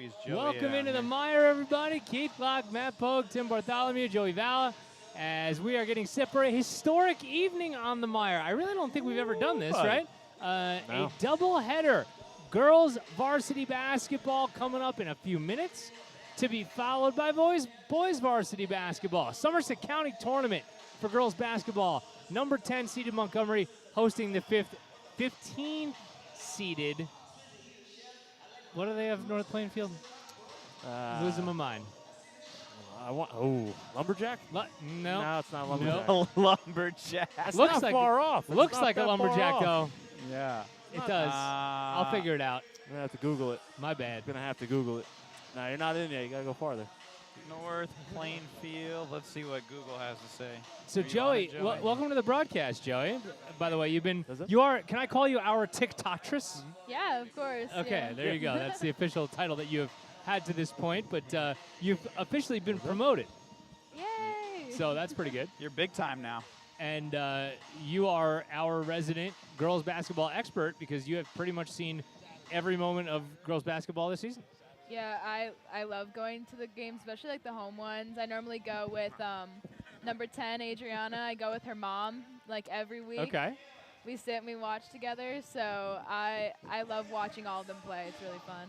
squeeze Joey Welcome in into the here. MIRE, everybody. Keith Glock, Matt Pogue, Tim Bartholomew, Joey Valla, as we are getting separated. Historic evening on the MIRE. I really don't think we've ever done this, right? No. A double-header. Girls varsity basketball coming up in a few minutes, to be followed by boys varsity basketball. Somerset County Tournament for girls basketball. Number 10 seeded Montgomery hosting the 15 seeded. What do they have, North Plainfield? Losing my mind. Lumberjack? No, it's not Lumberjack. Nope. Lumberjack. That's Looks not like far off. It's Looks not like a that far lumberjack, off. though. Yeah. It does. I'll figure it out. I'm going to have to Google it. My bad. I'm going to have to Google it. No, you're not in yet. You got to go farther. North Plainfield. Let's see what Google has to say. So, Are you on Joey, it, Joey? welcome to the broadcast, Joey. By the way, can I call you our TikToktress? Yeah, of course. Okay, yeah. there you go. That's the official title that you have had to this point, but you've officially been promoted. Yay! So that's pretty good. You're big time now. And you are our resident girls basketball expert because you have pretty much seen every moment of girls basketball this season. Yeah, I love going to the games, especially like the home ones. I normally go with number 10, Adriana. I go with her mom like every week. Okay. We sit and we watch together, so I love watching all of them play. It's really fun.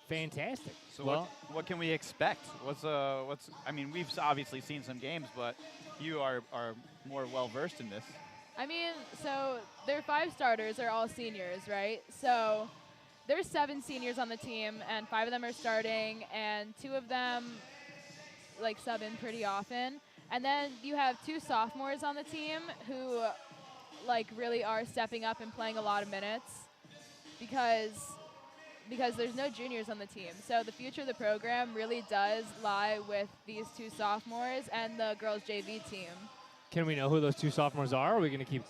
Fantastic. So what can we expect? I mean, we've obviously seen some games, but you are more well versed in this. I mean, so their 5 starters are all seniors, right? So there's 7 seniors on the team, and 5 of them are starting, and 2 of them like sub in pretty often. And then you have 2 sophomores on the team who like really are stepping up and playing a lot of minutes because there's no juniors on the team. So the future of the program really does lie with these 2 sophomores and the girls JV team. Can we know who those 2 sophomores are? Or are we gonna do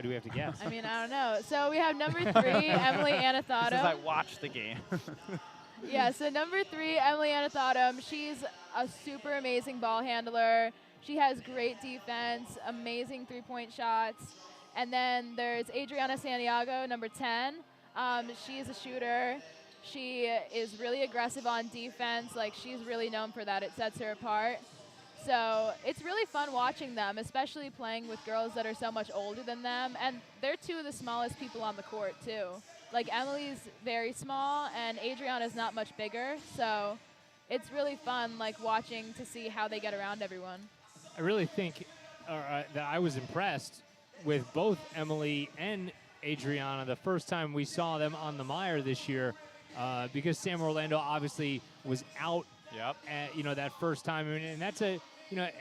we have to guess? I mean, I don't know. So we have number 3, Emily Anathato. Since I watched the game. Yeah, so number 3, Emily Anathato. She's a super amazing ball handler. She has great defense, amazing 3-point shots. And then there's Adriana Santiago, number 10. She is a shooter. She is really aggressive on defense. Like, she's really known for that. It sets her apart. So it's really fun watching them, especially playing with girls that are so much older than them. And they're 2 of the smallest people on the court, too. Like, Emily's very small, and Adriana's not much bigger. So it's really fun, like, watching to see how they get around everyone. I really think that I was impressed with both Emily and Adriana the first time we saw them on the MIRE this year because Sam Orlando obviously was out at, that first time. And that's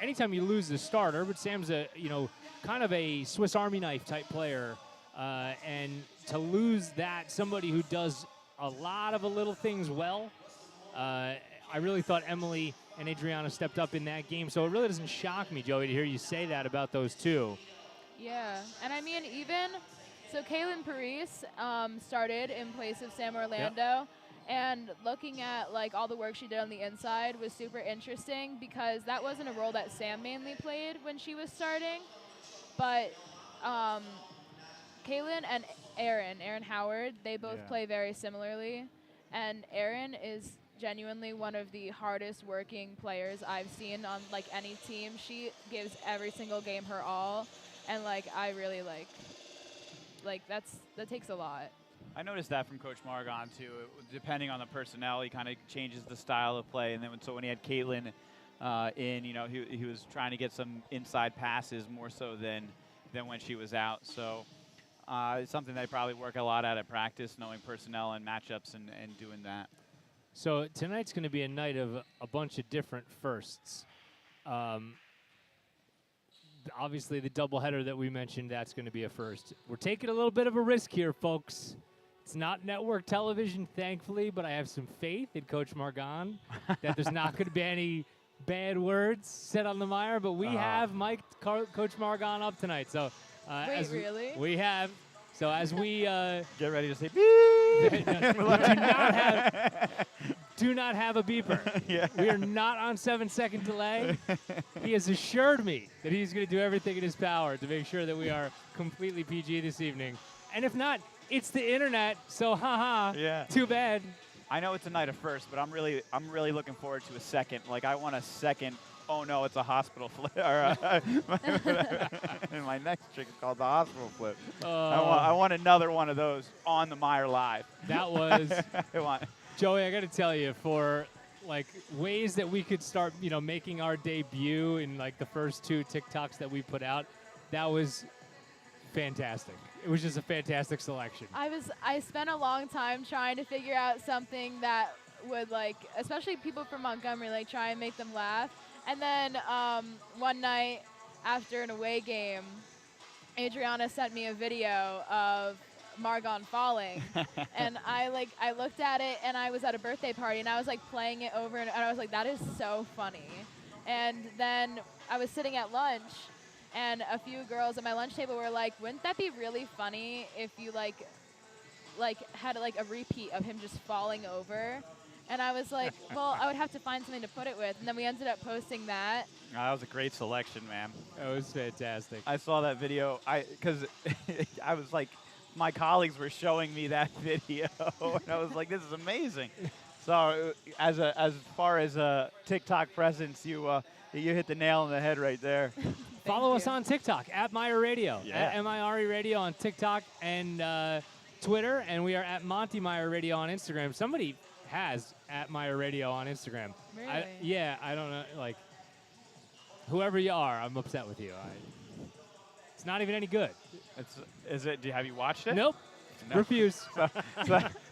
anytime you lose the starter, but Sam's kind of a Swiss Army knife type player. And to lose that, somebody who does a lot of the little things well, I really thought Emily and Adriana stepped up in that game. So it really doesn't shock me, Joey, to hear you say that about those 2. Yeah, and I mean, so Kaylin Paris started in place of Sam Orlando, and looking at like all the work she did on the inside was super interesting because that wasn't a role that Sam mainly played when she was starting, but Kaylin and Aaron Howard, they both play very similarly, and Aaron is genuinely one of the hardest working players I've seen on like any team. She gives every single game her all. And like I really like that takes a lot. I noticed that from Coach Margon too. Depending on the personnel, he kind of changes the style of play. And then when he had Caitlin in, he was trying to get some inside passes more so than when she was out. So it's something they probably work a lot at practice, knowing personnel and matchups and doing that. So tonight's going to be a night of a bunch of different firsts. Obviously, the doubleheader that we mentioned, that's going to be a first. We're taking a little bit of a risk here, folks. It's not network television, thankfully, but I have some faith in Coach Margon that there's not going to be any bad words said on the MIRE, but we have mic'd Coach Margon up tonight. So, Wait, really? We have. So as we get ready to say do not have a beeper. We are not on 7-second delay. He has assured me that he's going to do everything in his power to make sure that we are completely PG this evening. And if not, it's the internet, so too bad. I know it's a night of first, but I'm really looking forward to a second. Like, I want a second. Oh no, it's a hospital flip. And my next trick is called the hospital flip. I want another one of those on the MIRE live. That was Joey. I got to tell you, for like ways that we could start, making our debut in like the first 2 TikToks that we put out. That was fantastic. It was just a fantastic selection. I spent a long time trying to figure out something that would, like, especially people from Montgomery, like, try and make them laugh. And then one night after an away game, Adriana sent me a video of Margon falling. And I looked at it, and I was at a birthday party, and I was like playing it over, and I was like, that is so funny. And then I was sitting at lunch, and a few girls at my lunch table were like, wouldn't that be really funny if you like had like a repeat of him just falling over? And I was like, well, I would have to find something to put it with. And then we ended up posting that. Oh, that was a great selection, man. That was fantastic. I saw that video. Because I was like, my colleagues were showing me that video, and I was like, this is amazing. So as far as a TikTok presence, you hit the nail on the head right there. Follow us on TikTok at MIRE Radio, Yeah. at MIRE Radio on TikTok and Twitter, and we are at Monty MIRE Radio on Instagram. Somebody has at MIRE Radio on Instagram. Really? I don't know, like, whoever you are, I'm upset with you. It's not even any good. Have you watched it? Nope. No. Refuse.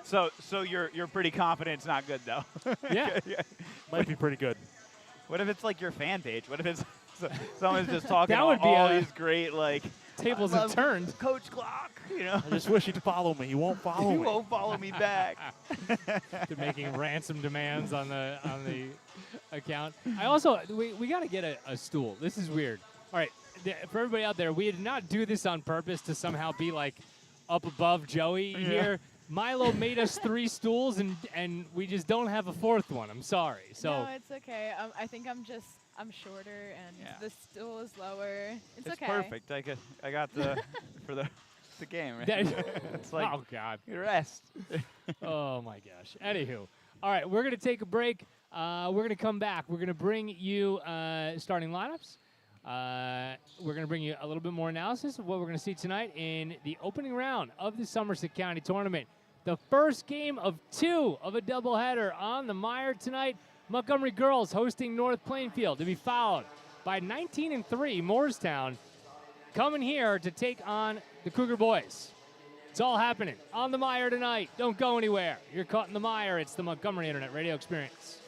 So you're pretty confident it's not good though. Yeah. Might be pretty good. What if it's like your fan page? What if it's someone's just talking That about would be all a- these great, like, Tables I have love turned. Coach Glock, I just wish he'd follow me. He won't follow He me. won't follow me back. They're making ransom demands on the account. I also we got to get a stool. This is weird. All right, for everybody out there, we did not do this on purpose to somehow be like up above Joey here. Milo made us 3 stools, and we just don't have a 4th one. I'm sorry. So No, it's okay. I think I'm shorter, and the stool is lower. It's okay. Perfect. I got for the game. Right? It's like, oh God. rest. Oh my gosh. Anywho, all right, we're gonna take a break. We're gonna come back. We're gonna bring you starting lineups. We're gonna bring you a little bit more analysis of what we're gonna see tonight in the opening round of the Somerset County Tournament. The first game of 2 of a doubleheader on the MIRE tonight. Montgomery girls hosting North Plainfield, to be followed by 19-3 Moorestown coming here to take on the Cougar boys. It's all happening on the MIRE tonight. Don't go anywhere. You're caught in the MIRE. It's the Montgomery Internet Radio Experience.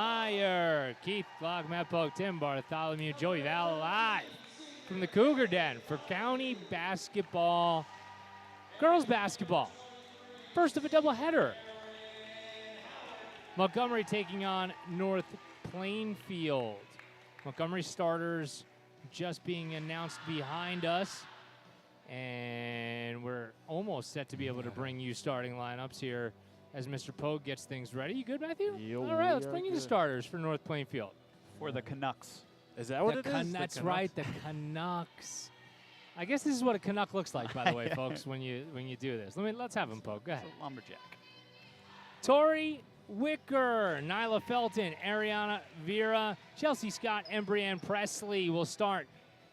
MIRE. Keith Glock, Matt Polk, Tim Bartholomew, Joey Val live from the Cougar Den for county basketball, girls basketball. First of a doubleheader. Montgomery taking on North Plainfield. Montgomery starters just being announced behind us. And we're almost set to be able to bring you starting lineups here as Mr. Pogue gets things ready. You good, Matthew? Yo, all right, let's bring you the starters for North Plainfield. For the Canucks. Is that what it is? That's right, the Canucks. I guess this is what a Canuck looks like, by the way, folks, when you do this. Let's have him, Pogue. Go ahead. It's a lumberjack. Tori Wicker, Nyla Felton, Ariana Vera, Chelsea Scott, and Brianne Presley will start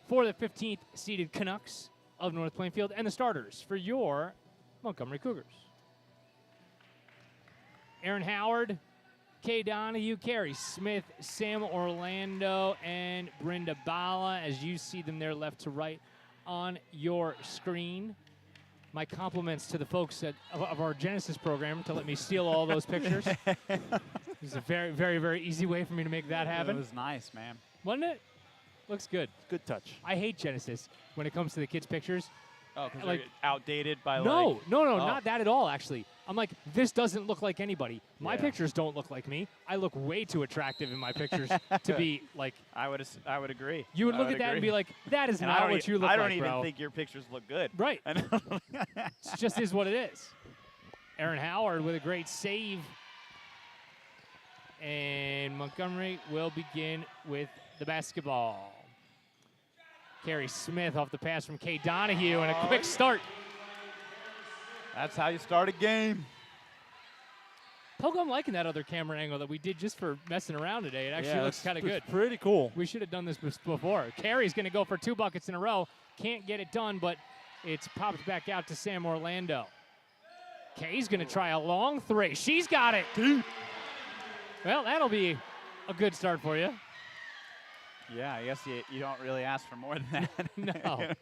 for the 15th seeded Canucks of North Plainfield, and the starters for your Montgomery Cougars. Aaron Howard, Kay Donahue, Carrie Smith, Sam Orlando, and Brenda Bala, as you see them there left to right on your screen. My compliments to the folks of our Genesis program to let me steal all those pictures. It's a very, very, very easy way for me to make that happen. It was nice, man. Wasn't it? Looks good. Good touch. I hate Genesis when it comes to the kids' pictures. Oh, because Like- they're outdated by No, Oh. not that at all, actually. I'm like, this doesn't look like anybody. My Yeah. pictures don't look like me. I look way too attractive in my pictures to be like, I would agree. you would I look at that and agree. be like, that is And not what you look I like, don't even bro. think your pictures look good. Right. I know. It just is what it is. Aaron Howard with a great save. And Montgomery will begin with the basketball. Carrie Smith off the pass from Kay Donahue and a quick start. That's how you start a game. Pogo, I'm liking that other camera angle that we did just for messing around today. It actually Yeah, looks kind of good. It's pretty cool. We should have done this before. Carrie's going to go for 2 buckets in a row. Can't get it done, but it's popped back out to Sam Orlando. Kay's going to try a long 3. She's got it. Well, that'll be a good start for you. Yeah, I guess you don't really ask for more than that. No.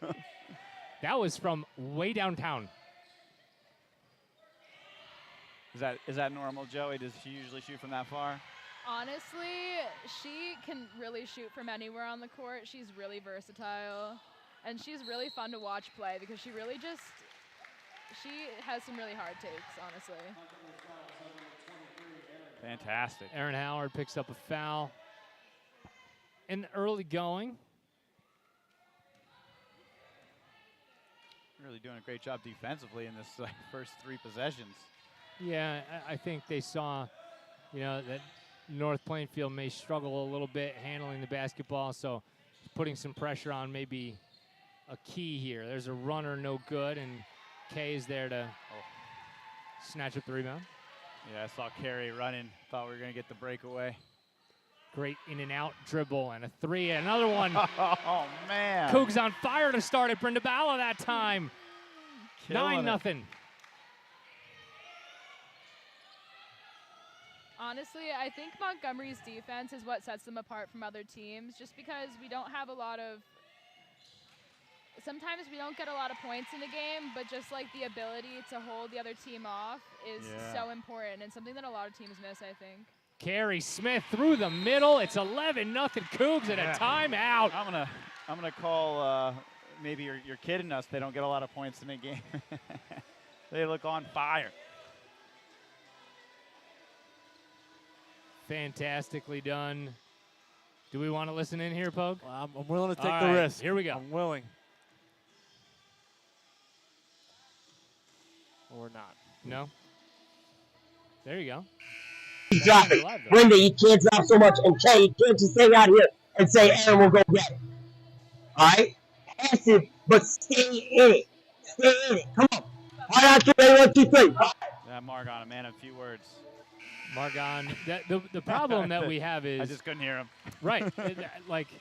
That was from way downtown. Is that normal, Joey? Does she usually shoot from that far? Honestly, she can really shoot from anywhere on the court. She's really versatile, and she's really fun to watch play because she has some really hard takes, honestly. Fantastic. Aaron Howard picks up a foul in the early going. Really doing a great job defensively in this first 3 possessions. Yeah, I think they saw, that North Plainfield may struggle a little bit handling the basketball, so putting some pressure on may be a key here. There's a runner, no good, and Kay is there to snatch up the rebound. Yeah, I saw Carrie running. Thought we were going to get the breakaway. Great in and out dribble and a 3, another one. Oh, man. Cougs on fire to start it. Brenda Bala that time. Killing 9-0. Honestly, I think Montgomery's defense is what sets them apart from other teams, just because we don't have a lot of – sometimes we don't get a lot of points in the game, but just like the ability to hold the other team off is so important and something that a lot of teams miss, I think. Carrie Smith through the middle. It's 11-0 Cougs and a timeout. I'm gonna call maybe you're kidding us. They don't get a lot of points in a game. They look on fire. Fantastically done. Do we want to listen in here, Pogue? Well, I'm willing to take All the right, risk. here we go. I'm willing. Or not. No? There you go. Drop it. Brenda, you can't drop so much. And Kay, you can't just stay out here and say Aaron will go get it. Alright? Passive, but stay in it. Stay in it. Come on. All right, 1, 2, 3. Yeah, Margon, a man of few words. Margon, the problem that we have is I just couldn't hear him. right.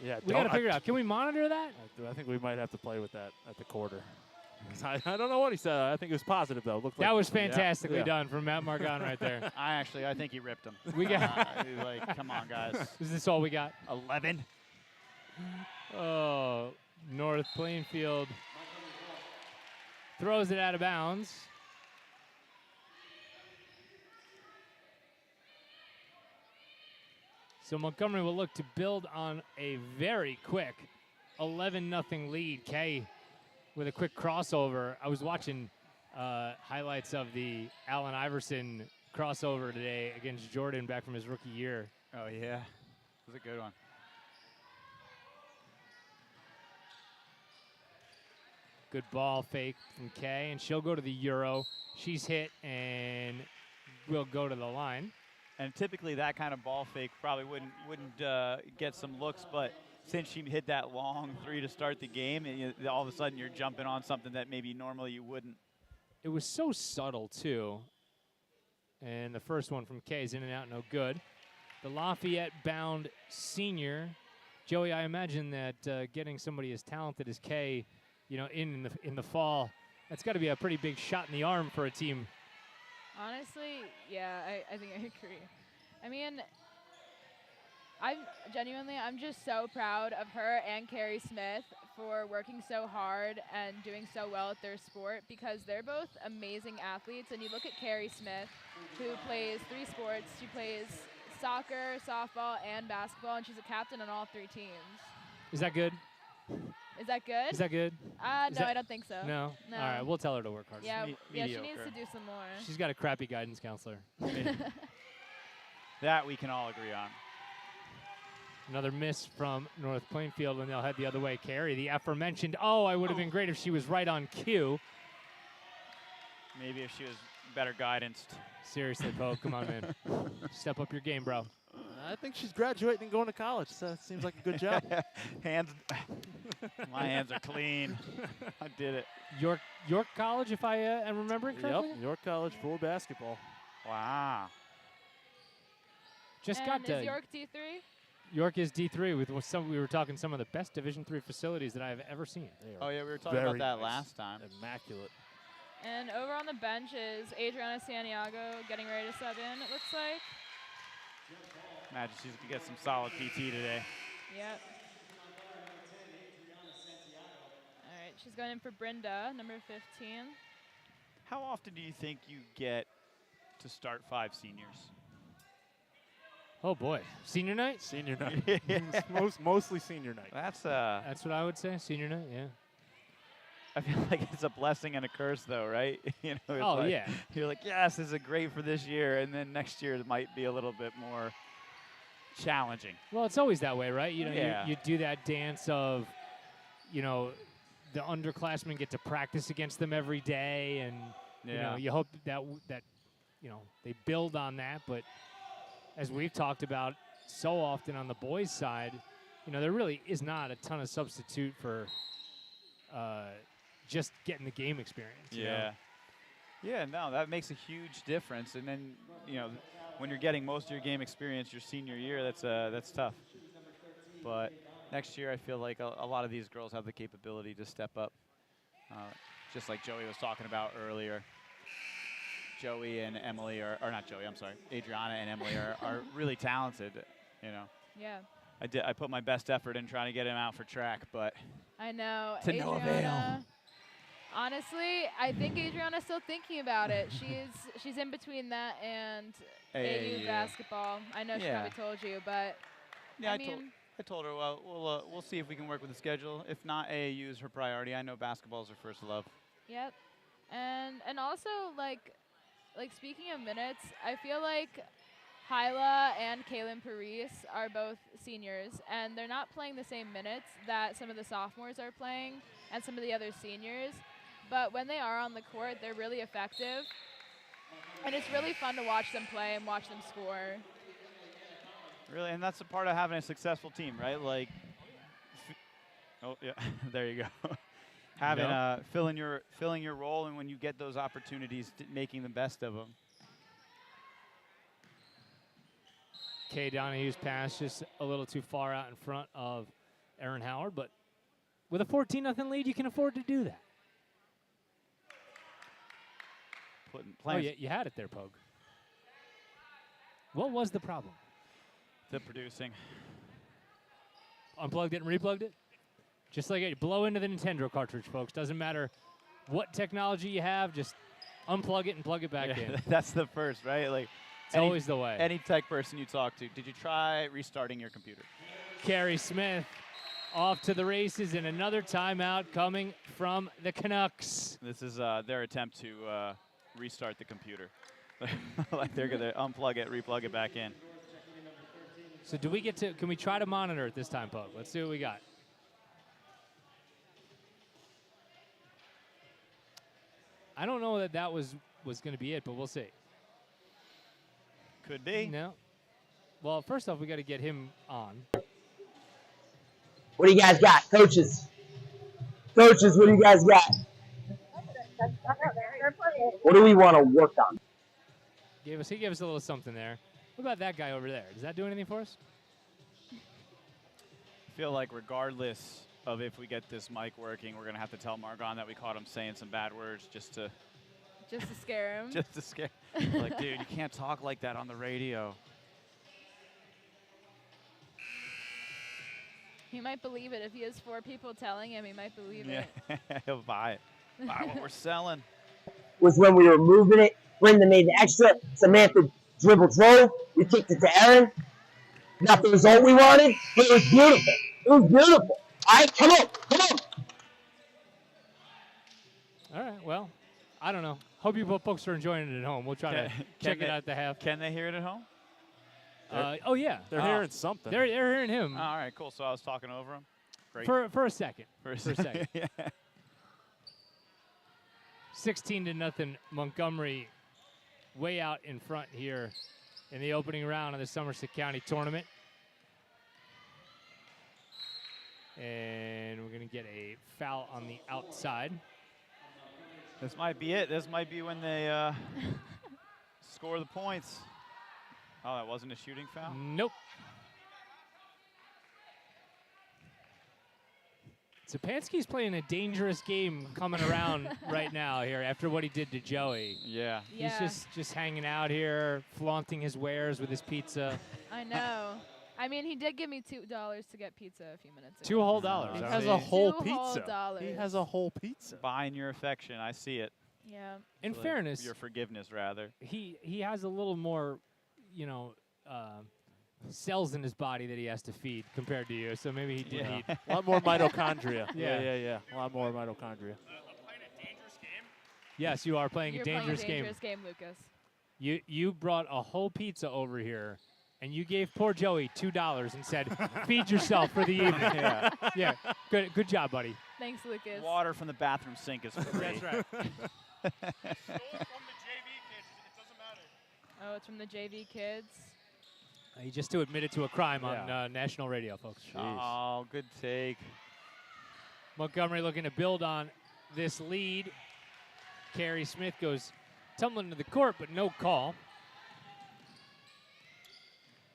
Yeah, we got to figure it out. Can we monitor that? I think we might have to play with that at the quarter. I don't know what he said. I think it was positive, though. Looked That like, was fantastically Yeah. done from Matt Margon right there. I think he ripped him. We got. He's like, come on, guys. Is this all we got? 11. Oh, North Plainfield throws it out of bounds. So Montgomery will look to build on a very quick 11-0 lead. Kay with a quick crossover. I was watching highlights of the Allen Iverson crossover today against Jordan back from his rookie year. Oh, yeah. That was a good one. Good ball fake from Kay, and she'll go to the Euro. She's hit and will go to the line. And typically that kind of ball fake probably wouldn't get some looks, but since she hit that long three to start the game, and all of a sudden you're jumping on something that maybe normally you wouldn't. It was so subtle, too. And the first one from Kay is in and out, no good. The Lafayette-bound senior. Joey, I imagine that getting somebody as talented as Kay, in the fall, that's got to be a pretty big shot in the arm for a team. Honestly, yeah, I think I agree. I mean, I'm just so proud of her and Carrie Smith for working so hard and doing so well at their sport, because they're both amazing athletes. And you look at Carrie Smith, who plays 3 sports. She plays soccer, softball, and basketball, and she's a captain on all 3 teams. Is that good? Is that good? Is that good? No, I don't think so. No? No. All right, we'll tell her to work harder. Yeah, she mediocre. needs to do some more. She's got a crappy guidance counselor. That we can all agree on. Another miss from North Plainfield, and they'll head the other way. Carrie, the aforementioned. Oh, I would have been great if she was right on cue. Maybe if she was better guidanced. Seriously, Poe, come on, man. Step up your game, bro. I think she's graduating and going to college, so that seems like a good job. Hands. My hands are clean. I did it. York College, if I am remembering correctly? Yep, York College for basketball. Wow. Just and got to is York D3? York is D3 with we were talking some of the best Division III facilities that I've ever seen. Oh yeah, we were talking about very that nice. last time. Immaculate. And over on the bench is Adriana Santiago getting ready to sub in, it looks like. Imagine she's going to get some solid PT today. Yep. All right, she's going in for Brenda, number 15. How often do you think you get to start 5 seniors? Oh boy, senior night? Senior night. Mostly senior night. That's what I would say, senior night, yeah. I feel like it's a blessing and a curse, though, right? It's yeah. You're like, yes, this is great for this year, and then next year it might be a little bit more challenging. Well, it's always that way, right? Yeah. You do that dance of, the underclassmen get to practice against them every day, and you hope that they build on that. But as we've talked about so often on the boys' side, there really is not a ton of substitute for just getting the game experience. Yeah. Yeah, no, that makes a huge difference. And then, when you're getting most of your game experience your senior year, that's tough. But next year, I feel like a lot of these girls have the capability to step up, just like Joey was talking about earlier. Joey and Emily Adriana and Emily are really talented, Yeah. I put my best effort in trying to get him out for track, but I know. to no avail. Honestly, I think Adriana's still thinking about it. She's in between that and AAU basketball. I know she probably told you, but yeah, I told her, well, we'll see if we can work with the schedule. If not, AAU is her priority. I know basketball is her first love. Yep. And also, like speaking of minutes, I feel like Hyla and Kaylin Paris are both seniors, and they're not playing the same minutes that some of the sophomores are playing and some of the other seniors. But when they are on the court, they're really effective. And it's really fun to watch them play and watch them score. Really, and that's a part of having a successful team, right? Like, oh yeah, there you go. Having filling your role, and when you get those opportunities, making the best of them. Kay Donahue's pass just a little too far out in front of Erin Howard, but with a 14-0 lead, you can afford to do that. You had it there, Pogue. What was the problem? The producing. Unplugged it and replugged it? Just like it, blow into the Nintendo cartridge, folks. Doesn't matter what technology you have, just unplug it and plug it back in. That's the first, right? Like, It's always the way. Any tech person you talk to, did you try restarting your computer? Carey Smith off to the races, and another timeout coming from the Canucks. This is their attempt to restart the computer. Like they're going to unplug it, replug it back in. So do we get to, can we try to monitor it this time, Pug? Let's see what we got. I don't know that was going to be it, but we'll see. Could be. No. Well, first off, we got to get him on. What do you guys got, coaches? Coaches, what do you guys got? What do we want to work on? He gave us a little something there. What about that guy over there? Does that do anything for us? I feel like regardless of if we get this mic working, we're going to have to tell Margon that we caught him saying some bad words just to scare him. just to scare. Like, dude, you can't talk like that on the radio. He might believe it. If he has 4 people telling him, he might believe it. He'll buy it. Buy what we're selling. Was when we were moving it. Brenda made the extra. Samantha drove. We kicked it to Aaron. Not the result we wanted. But it was beautiful. It was beautiful. All right, come on. All right, well, I don't know. Hope you folks are enjoying it at home. We'll try to check it out at the half. Can they hear it at home? Oh, yeah. They're hearing something. They're hearing him. Oh, all right, cool. So I was talking over him. Great. For a second. For a second. Yeah. 16-0 Montgomery way out in front here in the opening round of the Somerset County Tournament. And we're going to get a foul on the outside. This might be it. This might be when they score the points. Oh, that wasn't a shooting foul? Nope. Sapansky's playing a dangerous game coming around right now here after what he did to Joey. Yeah. He's just hanging out here, flaunting his wares with his pizza. I know. I mean, he did give me $2 to get pizza a few minutes ago. $2 whole dollars. He All has right. a whole $2 pizza. whole He has a whole pizza. Buying your affection. I see it. Yeah. In Like fairness, your forgiveness, rather. he has a little more, cells in his body that he has to feed compared to you. So maybe he did need. A lot more mitochondria. Yeah. Yeah. A lot more mitochondria. Yes, you are playing You're a dangerous playing a dangerous game, Lucas. You brought a whole pizza over here, and you gave poor Joey $2 and said, "Feed yourself for the evening." Yeah. Good job, buddy. Thanks, Lucas. Water from the bathroom sink is free. That's right. Oh, it's from the JV kids. He just to admit it to a crime on national radio, folks. Oh, good take. Montgomery looking to build on this lead. Carey Smith goes tumbling to the court, but no call.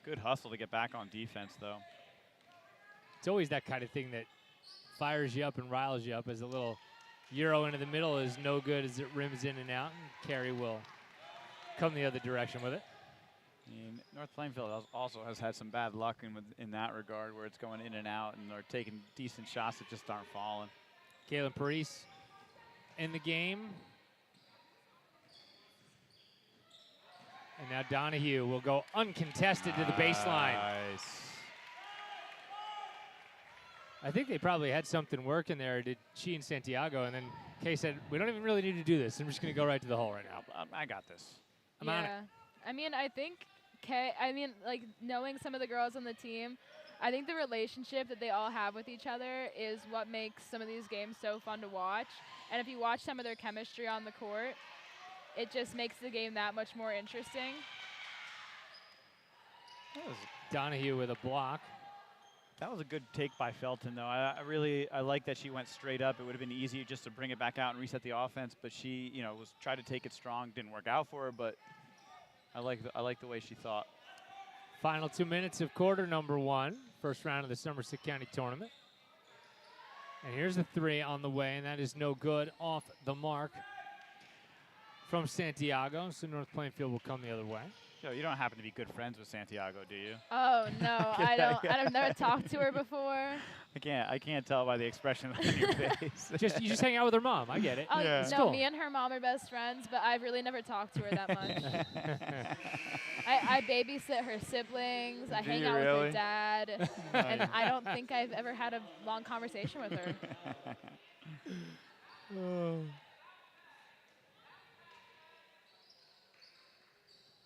Good hustle to get back on defense, though. It's always that kind of thing that fires you up and riles you up, as a little Euro into the middle is no good as it rims in and out, and Carey will come the other direction with it. I mean, North Plainfield also has had some bad luck in that regard, where it's going in and out, and they're taking decent shots that just aren't falling. Kalen Parise in the game. And now Donahue will go uncontested to the baseline. Nice. I think they probably had something working there, did she and Santiago, and then Kay said, we don't even really need to do this. I'm just going to go right to the hole right now. I got this. I'm on it. I mean, I think knowing some of the girls on the team, I think the relationship that they all have with each other is what makes some of these games so fun to watch. And if you watch some of their chemistry on the court, it just makes the game that much more interesting. Donahue with a block. That was a good take by Felton, though. I like that she went straight up. It would have been easier just to bring it back out and reset the offense, but she, was tried to take it strong. Didn't work out for her, but I like the way she thought. Final 2 minutes of quarter number 1, first round of the Somerset County Tournament. And here's a 3 on the way, and that is no good, off the mark from Santiago. So North Plainfield will come the other way. Joe, you don't happen to be good friends with Santiago, do you? Oh no, I don't. I've never talked to her before. I can't tell by the expression on your face. You just hang out with her mom. I get it. Oh, Yeah. no, Cool. me and her mom are best friends, but I've really never talked to her that much. I babysit her siblings. I Do hang you out with really? her dad, and I don't think I've ever had a long conversation with her.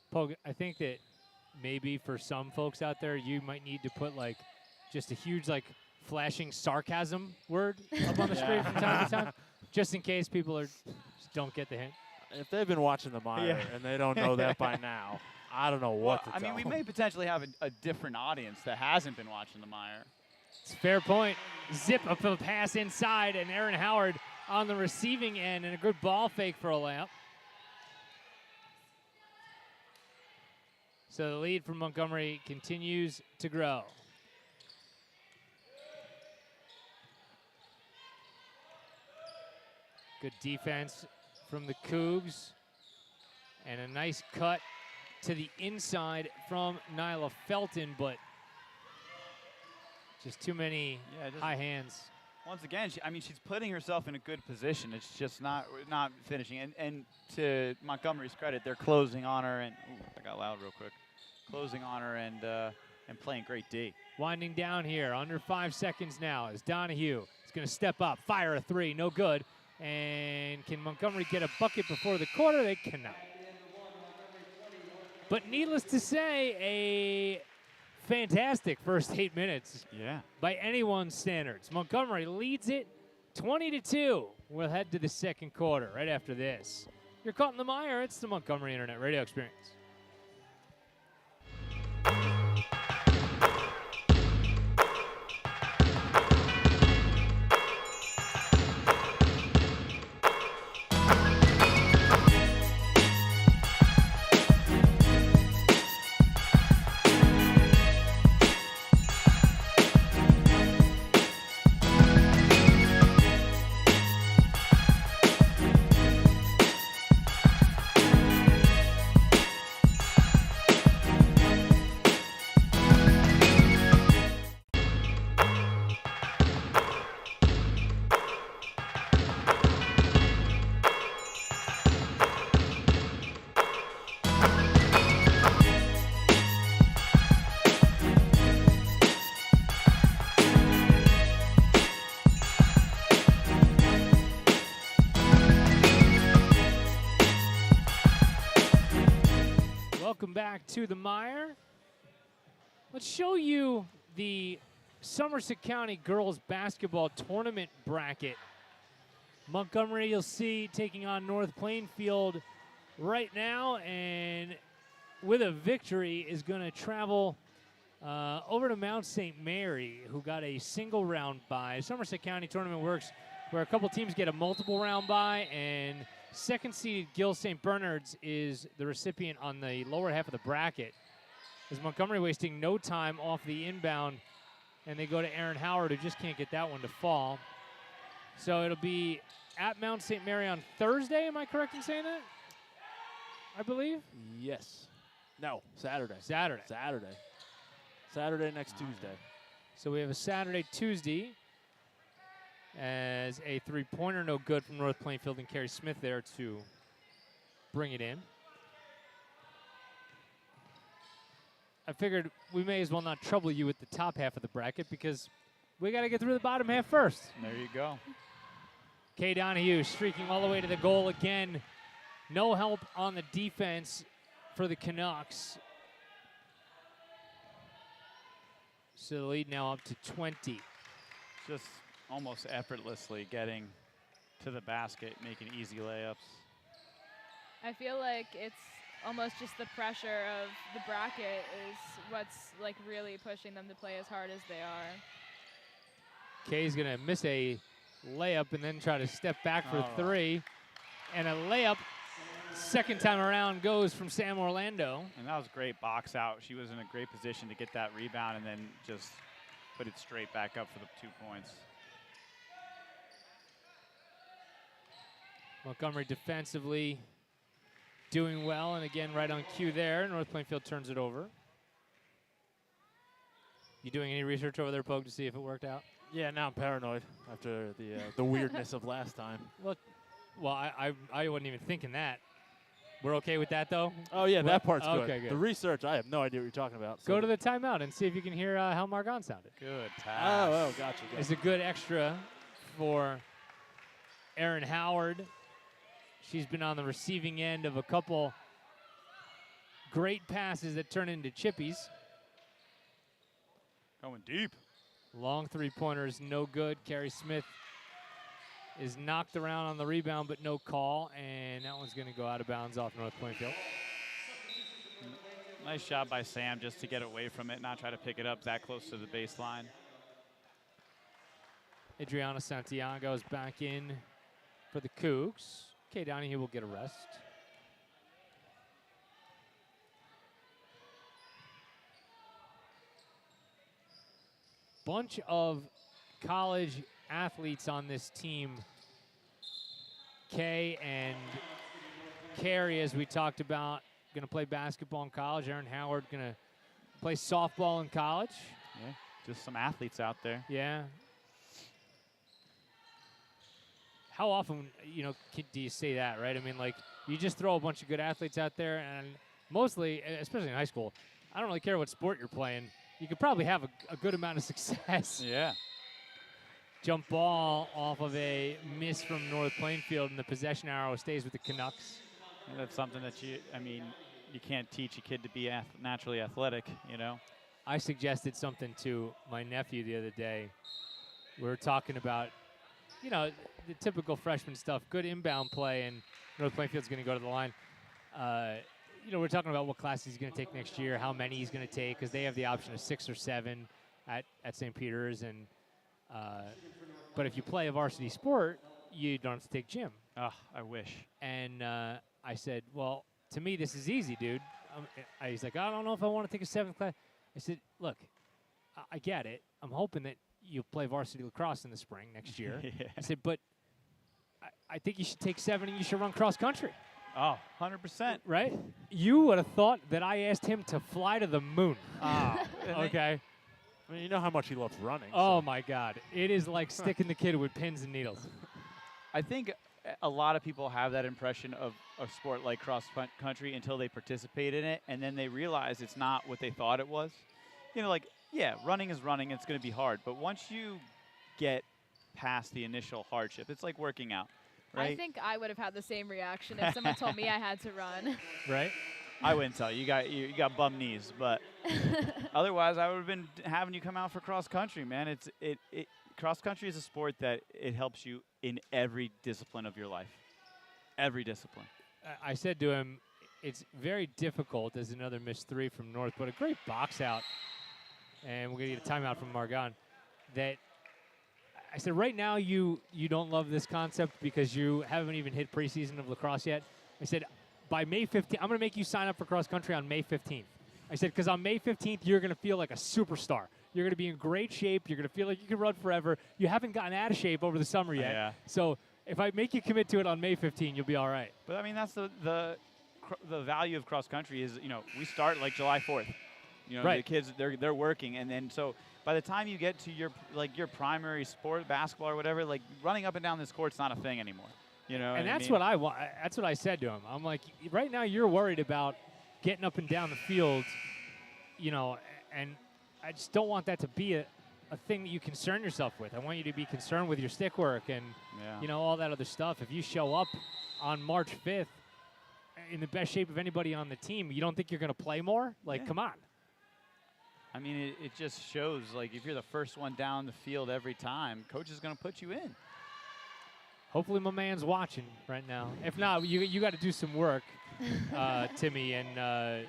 Pogue, I think that maybe for some folks out there, you might need to put like just a huge like flashing sarcasm word up on the screen from time to time, just in case people just don't get the hint. If they've been watching the Mire and they don't know that by now, I don't know what to I tell mean, we them. may potentially have a different audience that hasn't been watching the Mire. It's a fair point. Zip up a pass inside, and Aaron Howard on the receiving end, and a good ball fake for a layup. So the lead from Montgomery continues to grow. Good defense from the Cougs. And a nice cut to the inside from Nyla Felton, but just too many high hands. Once again, she's putting herself in a good position. It's just not finishing. And to Montgomery's credit, they're closing on her. And I got loud real quick. Closing on her and playing great D. Winding down here, under 5 seconds now as Donahue is going to step up, fire a three, no good. And can Montgomery get a bucket before the quarter? They cannot. But needless to say, a fantastic first 8 minutes. Yeah. By anyone's standards. Montgomery leads it 20-2. We'll head to the second quarter right after this. You're caught in the Mire. It's the Montgomery Internet Radio Experience. Welcome back to the Mire. Let's show you the Somerset County Girls Basketball Tournament bracket. Montgomery, you'll see, taking on North Plainfield right now, and with a victory is going to travel over to Mount St. Mary, who got a single round bye. Somerset County Tournament works where a couple teams get a multiple round bye, and second-seeded Gill St. Bernard's is the recipient on the lower half of the bracket. Is Montgomery wasting no time off the inbound, and they go to Aaron Howard, who just can't get that one to fall. So it'll be at Mount St. Mary on Thursday. Am I correct in saying that? I believe? Yes. No, Saturday. Saturday. Saturday next Tuesday. So we have a Saturday, Tuesday, as a three-pointer, no good from North Plainfield, and Carrie Smith there to bring it in. I figured we may as well not trouble you with the top half of the bracket because we got to get through the bottom half first. There you go. Kay Donahue streaking all the way to the goal again. No help on the defense for the Canucks. So the lead now up to 20. Just almost effortlessly getting to the basket, making easy layups. I feel like it's almost just the pressure of the bracket is what's like really pushing them to play as hard as they are. Kay's gonna miss a layup and then try to step back for three. And a layup, second time around, goes from Sam Orlando. And that was great box out. She was in a great position to get that rebound and then just put it straight back up for the 2 points. Montgomery defensively doing well, and again, right on cue there. North Plainfield turns it over. You doing any research over there, Pogue, to see if it worked out? Yeah, now I'm paranoid after the weirdness of last time. Well, I wasn't even thinking that. We're okay with that, though? Oh, yeah, that part's good. Okay, good. The research, I have no idea what you're talking about. Go to the timeout and see if you can hear how Margon sounded. Good pass. Oh, gotcha. It's a good extra for Erin Howard. She's been on the receiving end of a couple great passes that turn into chippies. Going deep. Long three-pointers, no good. Carrie Smith is knocked around on the rebound, but no call, and that one's going to go out of bounds off North Plainfield. Nice job by Sam just to get away from it, not try to pick it up that close to the baseline. Adriana Santiago is back in for the Cougs. Kay Donahue will get a rest. Bunch of college athletes on this team. Kay and Carrie, as we talked about, going to play basketball in college. Erin Howard going to play softball in college. Yeah, just some athletes out there. Yeah. How often, do you say that, right? I mean, like, you just throw a bunch of good athletes out there, and mostly, especially in high school, I don't really care what sport you're playing. You could probably have a good amount of success. Yeah. Jump ball off of a miss from North Plainfield, and the possession arrow stays with the Canucks. And that's something that you can't teach a kid to be naturally athletic, I suggested something to my nephew the other day. We were talking about, the typical freshman stuff, good inbound play, and North Plainfield's going to go to the line. We're talking about what classes he's going to take next year, how many he's going to take, because they have the option of 6 or 7 at St. Peter's. And but if you play a varsity sport, you don't have to take gym. Oh, I wish. And I said, well, to me, this is easy, dude. He's like, I don't know if I want to take a 7th class. I said, look, I get it. I'm hoping that you play varsity lacrosse in the spring next year. Yeah. I said, but I think you should take 7 and you should run cross country. Oh, 100%. Right? You would have thought that I asked him to fly to the moon. Oh, okay. I mean, you know how much he loves running. Oh, so. my God. It is like sticking the kid with pins and needles. I think a lot of people have that impression of a sport like cross country until they participate in it, and then they realize it's not what they thought it was. Yeah, running is running. It's going to be hard. But once you get past the initial hardship, it's like working out, right? I think I would have had the same reaction if someone told me I had to run. Right? I wouldn't tell you. You got bum knees, but otherwise I would have been having you come out for cross country, man. Cross country is a sport that it helps you in every discipline of your life. Every discipline. I said to him, it's very difficult as another missed 3 from North, but a great box out. And we're going to get a timeout from Margon. That I said, right now you don't love this concept because you haven't even hit preseason of lacrosse yet. I said, by May 15th, I'm going to make you sign up for cross country on May 15th. I said, because on May 15th, you're going to feel like a superstar. You're going to be in great shape. You're going to feel like you can run forever. You haven't gotten out of shape over the summer yet. Yeah. So if I make you commit to it on May 15th, you'll be all right. But, I mean, that's the value of cross country is, we start like July 4th. Right. The kids, they're working. And then so by the time you get to your primary sport, basketball or whatever, like running up and down this court's not a thing anymore. And that's what I want. That's what I said to him. I'm like, right now you're worried about getting up and down the field, and I just don't want that to be a thing that you concern yourself with. I want you to be concerned with your stick work and, all that other stuff. If you show up on March 5th in the best shape of anybody on the team, you don't think you're going to play more? Come on. I mean, it just shows, like, if you're the first one down the field every time, coach is going to put you in. Hopefully my man's watching right now. If not, you got to do some work, Timmy, and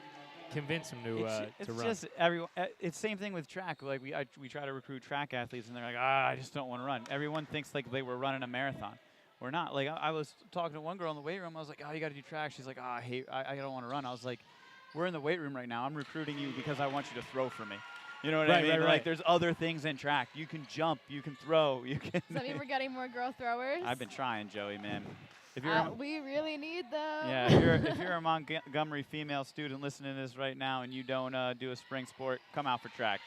convince him to run. It's just everyone. It's same thing with track. Like we try to recruit track athletes, and they're like, I just don't want to run. Everyone thinks like they were running a marathon. We're not. Like I was talking to one girl in the weight room. I was like, you got to do track. She's like, I don't want to run. I was like, we're in the weight room right now. I'm recruiting you because I want you to throw for me. You know what I mean? Right. Like there's other things in track. You can jump. You can throw. You can. Does that mean we're getting more girl throwers? I've been trying, Joey, man. If you're we really need them. yeah, if you're a Montgomery female student listening to this right now and you don't do a spring sport, come out for track.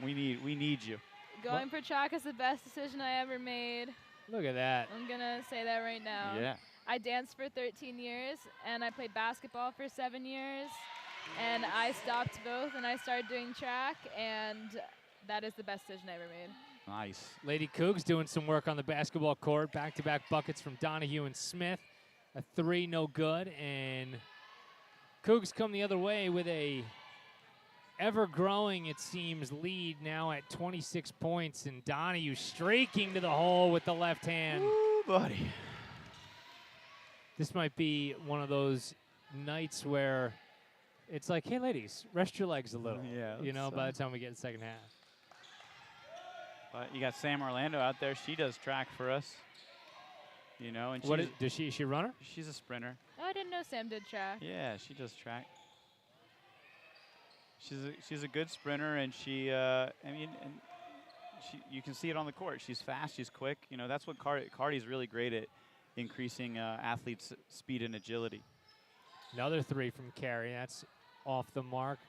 We need you. Going for track is the best decision I ever made. Look at that. I'm gonna say that right now. Yeah. I danced for 13 years, and I played basketball for 7 years, and I stopped both, and I started doing track, and that is the best decision I ever made. Nice. Lady Cougs doing some work on the basketball court. Back-to-back buckets from Donahue and Smith. A 3, no good, and Cougs come the other way with a ever-growing, it seems, lead now at 26 points, and Donahue streaking to the hole with the left hand. Ooh, buddy. This might be one of those nights where it's like, hey, ladies, rest your legs a little. Yeah, You know, by the time we get to the second half. But you got Sam Orlando out there. She does track for us. You know, and Is she a runner? she's a sprinter. Oh, I didn't know Sam did track. Yeah, she does track. She's a good sprinter, and you can see it on the court. She's fast, she's quick. You know, that's what Cardi's really great at, increasing athletes' speed and agility. Another 3 from Carey. That's off the mark,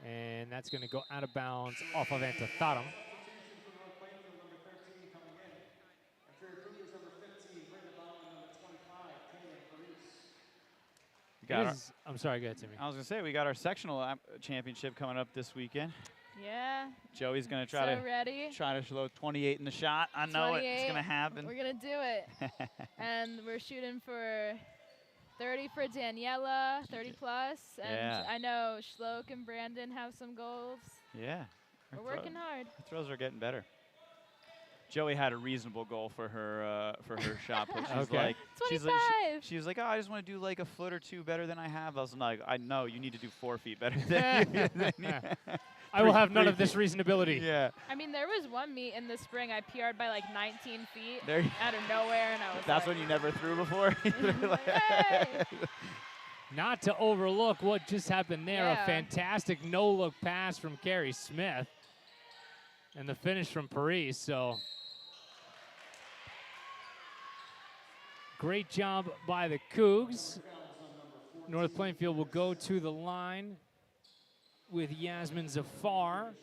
and that's going to go out of bounds off of Antithottum. I'm sorry, go ahead, Timmy. I was gonna say we got our sectional championship coming up this weekend. Yeah. Joey's gonna So ready. try to throw 28 in the shot. I know it's gonna happen. We're gonna do it. And we're shooting for 30 for Daniela, 30 plus. And Yeah. I know Schloke and Brandon have some goals. Yeah. We're working hard. Her throws are getting better. Joey had a reasonable goal for her shot put. She's Okay. like, 25. she was like, oh, I just want to do like a foot or 2 better than I have. I was like, I know you need to do 4 feet better than you. I will have none 3 of this feet. reasonability. Yeah. I mean, there was one meet in the spring I PR'd by like 19 feet There. out of nowhere, and I was That's like, when you never threw before. Hey! Not to overlook what just happened there. Yeah. A fantastic no-look pass from Carey Smith. And the finish from Paris. So great job by the Cougs. North Plainfield will go to the line with Yasmin Zafar.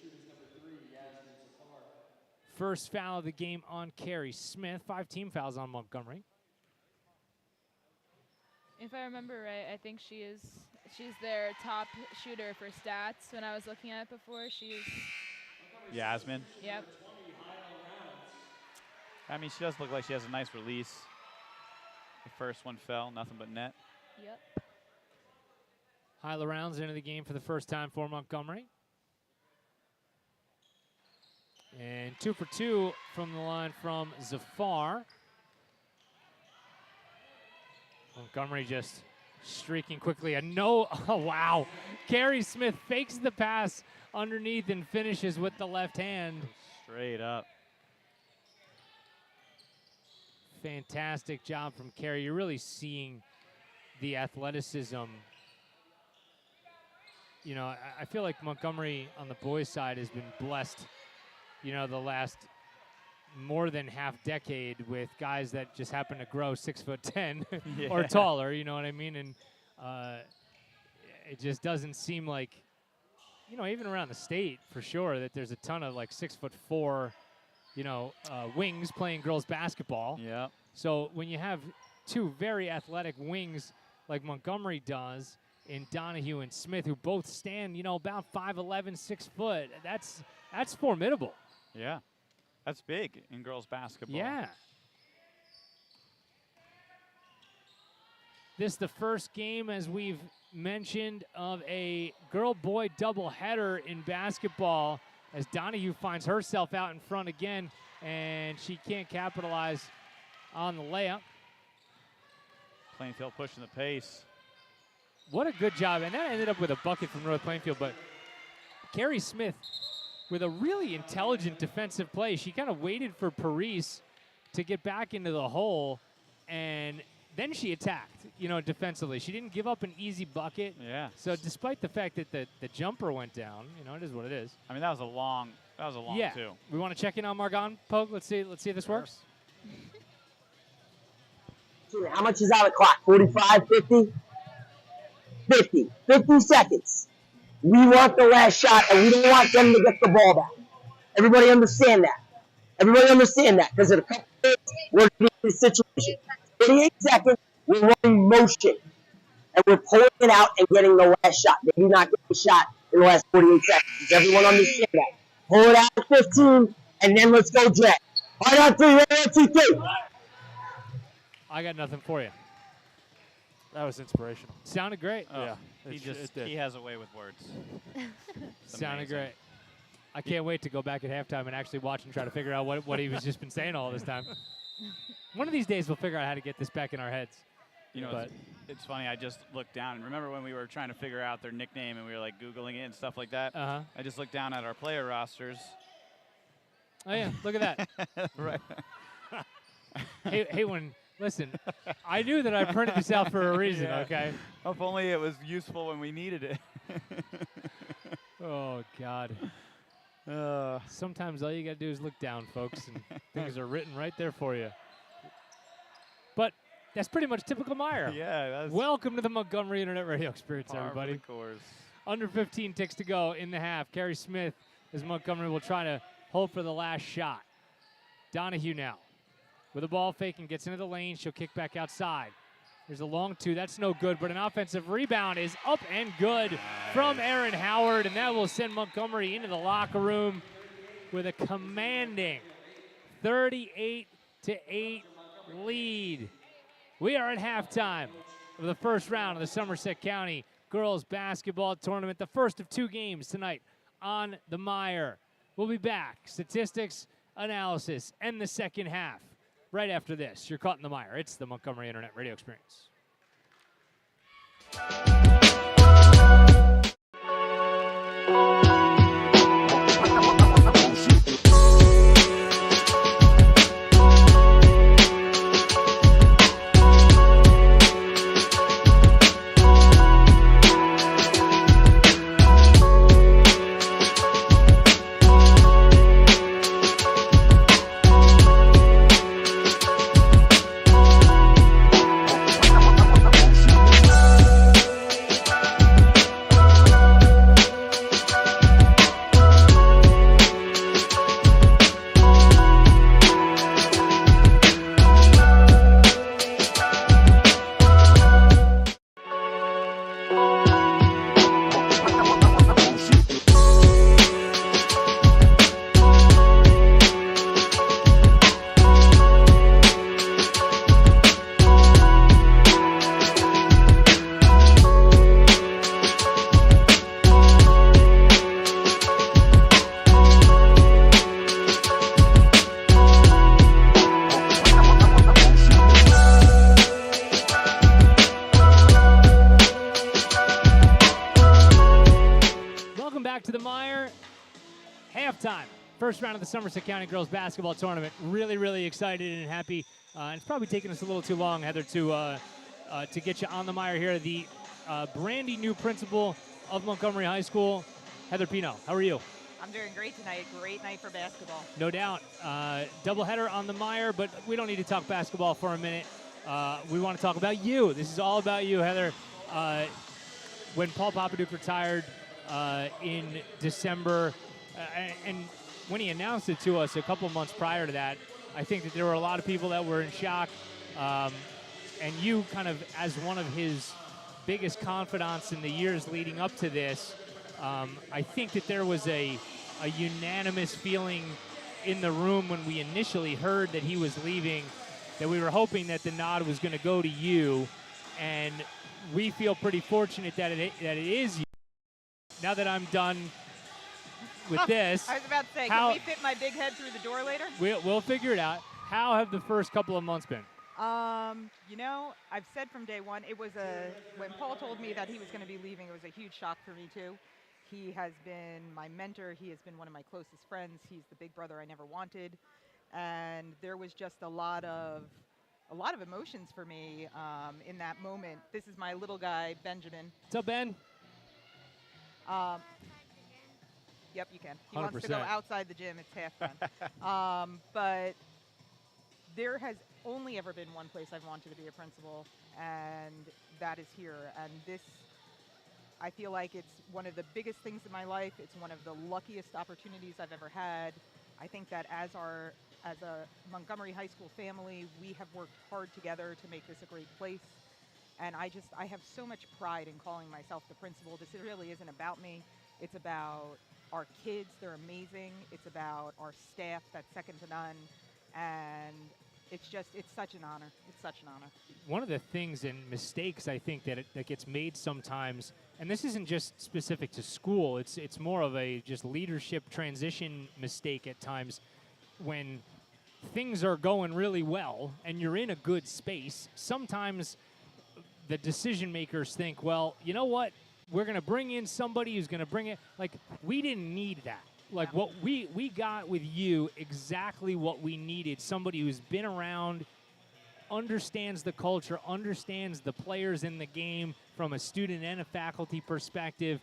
First foul of the game on Carey Smith. 5 team fouls on Montgomery. If I remember right, I think she's their top shooter for stats. When I was looking at it before, she's. Yasmin. Yep. I mean, she does look like she has a nice release. The first one fell, nothing but net. Yep. Hyla Rounds into the game for the first time for Montgomery. And 2 for 2 from the line from Zafar. Montgomery just streaking quickly. Oh, wow. Carey Smith fakes the pass underneath and finishes with the left hand. Straight up. Fantastic job from Carey. You're really seeing the athleticism. You know, I feel like Montgomery on the boys' side has been blessed, you know, the last more than half decade with guys that just happen to grow 6'10" or taller, you know what I mean? And it just doesn't seem like, you know, even around the state for sure, that there's a ton of like 6'4", you know, wings playing girls basketball. Yeah. So when you have 2 very athletic wings like Montgomery does, in Donahue and Smith, who both stand, you know, about 5'11", 6 foot, that's formidable. Yeah. That's big in girls basketball. Yeah. This the first game, as we've mentioned, of a girl-boy doubleheader in basketball, as Donahue finds herself out in front again, and she can't capitalize on the layup. Plainfield pushing the pace. What a good job, and that ended up with a bucket from North Plainfield, but Carey Smith with a really intelligent defensive play. She kind of waited for Paris to get back into the hole, and then she attacked, you know, defensively. She didn't give up an easy bucket. Yeah. So despite the fact that the jumper went down, you know, it is what it is. I mean, that was a long yeah. two. We want to check in on Margon, Pogue. Let's see if this works. How much is on the clock? 45, 50? 50. 50 seconds. We want the last shot, and we don't want them to get the ball back. Everybody understand that. Everybody understand that, because in a couple of minutes, we're in this situation. 48 seconds, we're running motion, and we're pulling it out and getting the last shot. Maybe not get the shot in the last 48 seconds. Does everyone understand that? Pull it out at 15, and then let's go jet. All right, on 3, ready, 1, 2, 3. I got nothing for you. That was inspirational. Sounded great. Yeah. He has a way with words. Sounded great. I can't wait to go back at halftime and actually watch and try to figure out what he was just been saying all this time. One of these days we'll figure out how to get this back in our heads. You know, it's funny. I just looked down and remember when we were trying to figure out their nickname and we were like Googling it and stuff like that. Uh-huh. I just looked down at our player rosters. Oh yeah, look at that. Right. hey, listen, I knew that I printed this out for a reason. Yeah. Okay. If only it was useful when we needed it. Oh God. Sometimes all you got to do is look down, folks, and things are written right there for you. But that's pretty much typical MIRE. Yeah. Welcome to the Montgomery Internet Radio Experience, everybody. Under 15 ticks to go in the half. Carrie Smith as Montgomery will try to hold for the last shot. Donahue now with the ball faking, gets into the lane. She'll kick back outside. There's a long 2. That's no good, but an offensive rebound is up and good from Aaron Howard, and that will send Montgomery into the locker room with a commanding 38-8 lead. We are at halftime of the first round of the Somerset County Girls Basketball Tournament, the first of 2 games tonight on the MIRE. We'll be back. Statistics, analysis, and the second half. Right after this, you're caught in the MIRE. It's the Montgomery Internet Radio Experience. First round of the Somerset County Girls Basketball Tournament. Really, really excited and happy. And it's probably taken us a little too long, Heather, to get you on the MIRE here. The brandy new principal of Montgomery High School, Heather Pino. How are you? I'm doing great tonight. Great night for basketball. No doubt. Doubleheader on the MIRE, but we don't need to talk basketball for a minute. We want to talk about you. This is all about you, Heather. When Paul Papaduke retired in December, and when he announced it to us a couple months prior to that, I think that there were a lot of people that were in shock. And you kind of, as one of his biggest confidants in the years leading up to this, I think that there was a unanimous feeling in the room when we initially heard that he was leaving, that we were hoping that the nod was going to go to you. And we feel pretty fortunate that it is you. Now that I'm done with this. I was about to say, can we fit my big head through the door later? We'll figure it out. How have the first couple of months been? You know, I've said from day one, it was when Paul told me that he was going to be leaving, it was a huge shock for me too. He has been my mentor. He has been one of my closest friends. He's the big brother I never wanted. And there was just a lot of emotions for me in that moment. This is my little guy, Benjamin. What's up, Ben? Yep, you can. He 100%. wants to go outside the gym. It's half done. But there has only ever been one place I've wanted to be a principal, and that is here. And this, I feel like it's one of the biggest things in my life. It's one of the luckiest opportunities I've ever had. I think that as a Montgomery High School family, we have worked hard together to make this a great place. And I have so much pride in calling myself the principal. This really isn't about me. It's about our kids. They're amazing. It's about our staff that's second to none. And it's such an honor. It's such an honor. One of the things and mistakes I think that gets made sometimes, and this isn't just specific to school, it's more of a just leadership transition mistake at times. When things are going really well and you're in a good space, sometimes the decision makers think, well, you know what? We're going to bring in somebody who's going to bring it. Like, we didn't need that. Like, what we got with you exactly what we needed. Somebody who's been around, understands the culture, understands the players in the game from a student and a faculty perspective.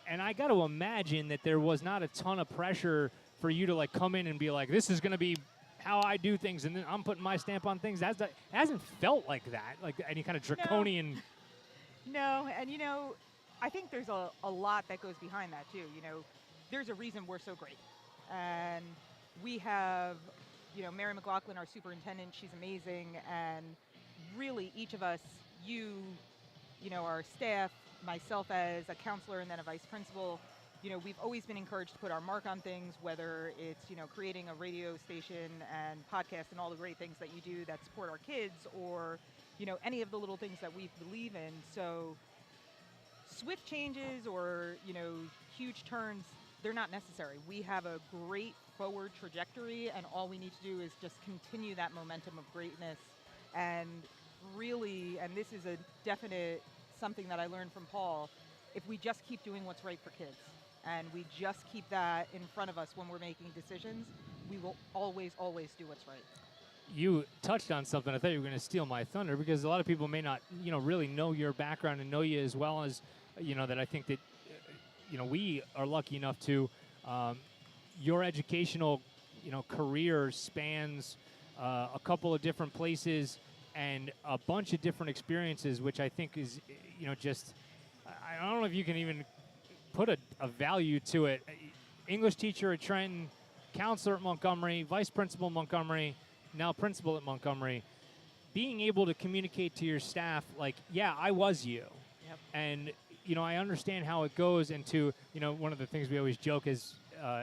And I got to imagine that there was not a ton of pressure for you to, like, come in and be like, this is going to be how I do things, and then I'm putting my stamp on things. It hasn't felt like that, like any kind of draconian. No, and, I think there's a lot that goes behind that, too. There's a reason we're so great. And we have, Mary McLaughlin, our superintendent, she's amazing. And really, each of us, our staff, myself as a counselor and then a vice principal, we've always been encouraged to put our mark on things, whether it's, creating a radio station and podcast and all the great things that you do that support our kids, or, any of the little things that we believe in. So swift changes or, huge turns, they're not necessary. We have a great forward trajectory, and all we need to do is just continue that momentum of greatness. And really, and this is a definite something that I learned from Paul, if we just keep doing what's right for kids, and we just keep that in front of us when we're making decisions, we will always, always do what's right. You touched on something. I thought you were going to steal my thunder, because a lot of people may not, really know your background and know you as well as, that I think that, we are lucky enough to. Your educational, career spans a couple of different places and a bunch of different experiences, which I think is, just, I don't know if you can even put a value to it. English teacher at Trenton, counselor at Montgomery, vice principal at Montgomery, now principal at Montgomery. Being able to communicate to your staff, like, yeah, I was you. Yep. And, I understand how it goes. And to, one of the things we always joke as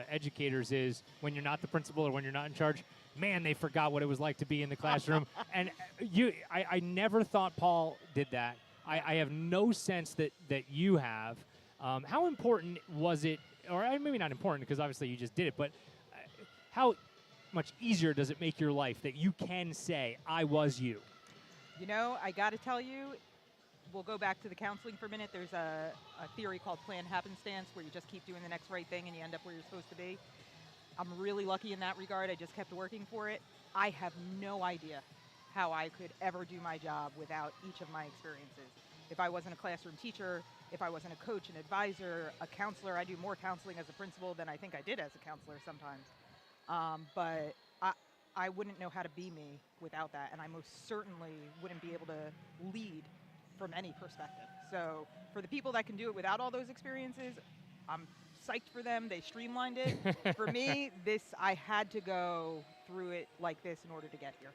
educators is when you're not the principal or when you're not in charge, man, they forgot what it was like to be in the classroom. And I never thought Paul did that. I have no sense that you have. How important was it, or maybe not important because obviously you just did it, but how much easier does it make your life that you can say, I was you? I got to tell you, we'll go back to the counseling for a minute. There's a theory called planned happenstance, where you just keep doing the next right thing and you end up where you're supposed to be. I'm really lucky in that regard. I just kept working for it. I have no idea how I could ever do my job without each of my experiences. If I wasn't a classroom teacher, if I wasn't a coach, an advisor, a counselor, I do more counseling as a principal than I think I did as a counselor sometimes. But I wouldn't know how to be me without that, and I most certainly wouldn't be able to lead from any perspective. So for the people that can do it without all those experiences, I'm psyched for them. They streamlined it. For me, I had to go through it like this in order to get here.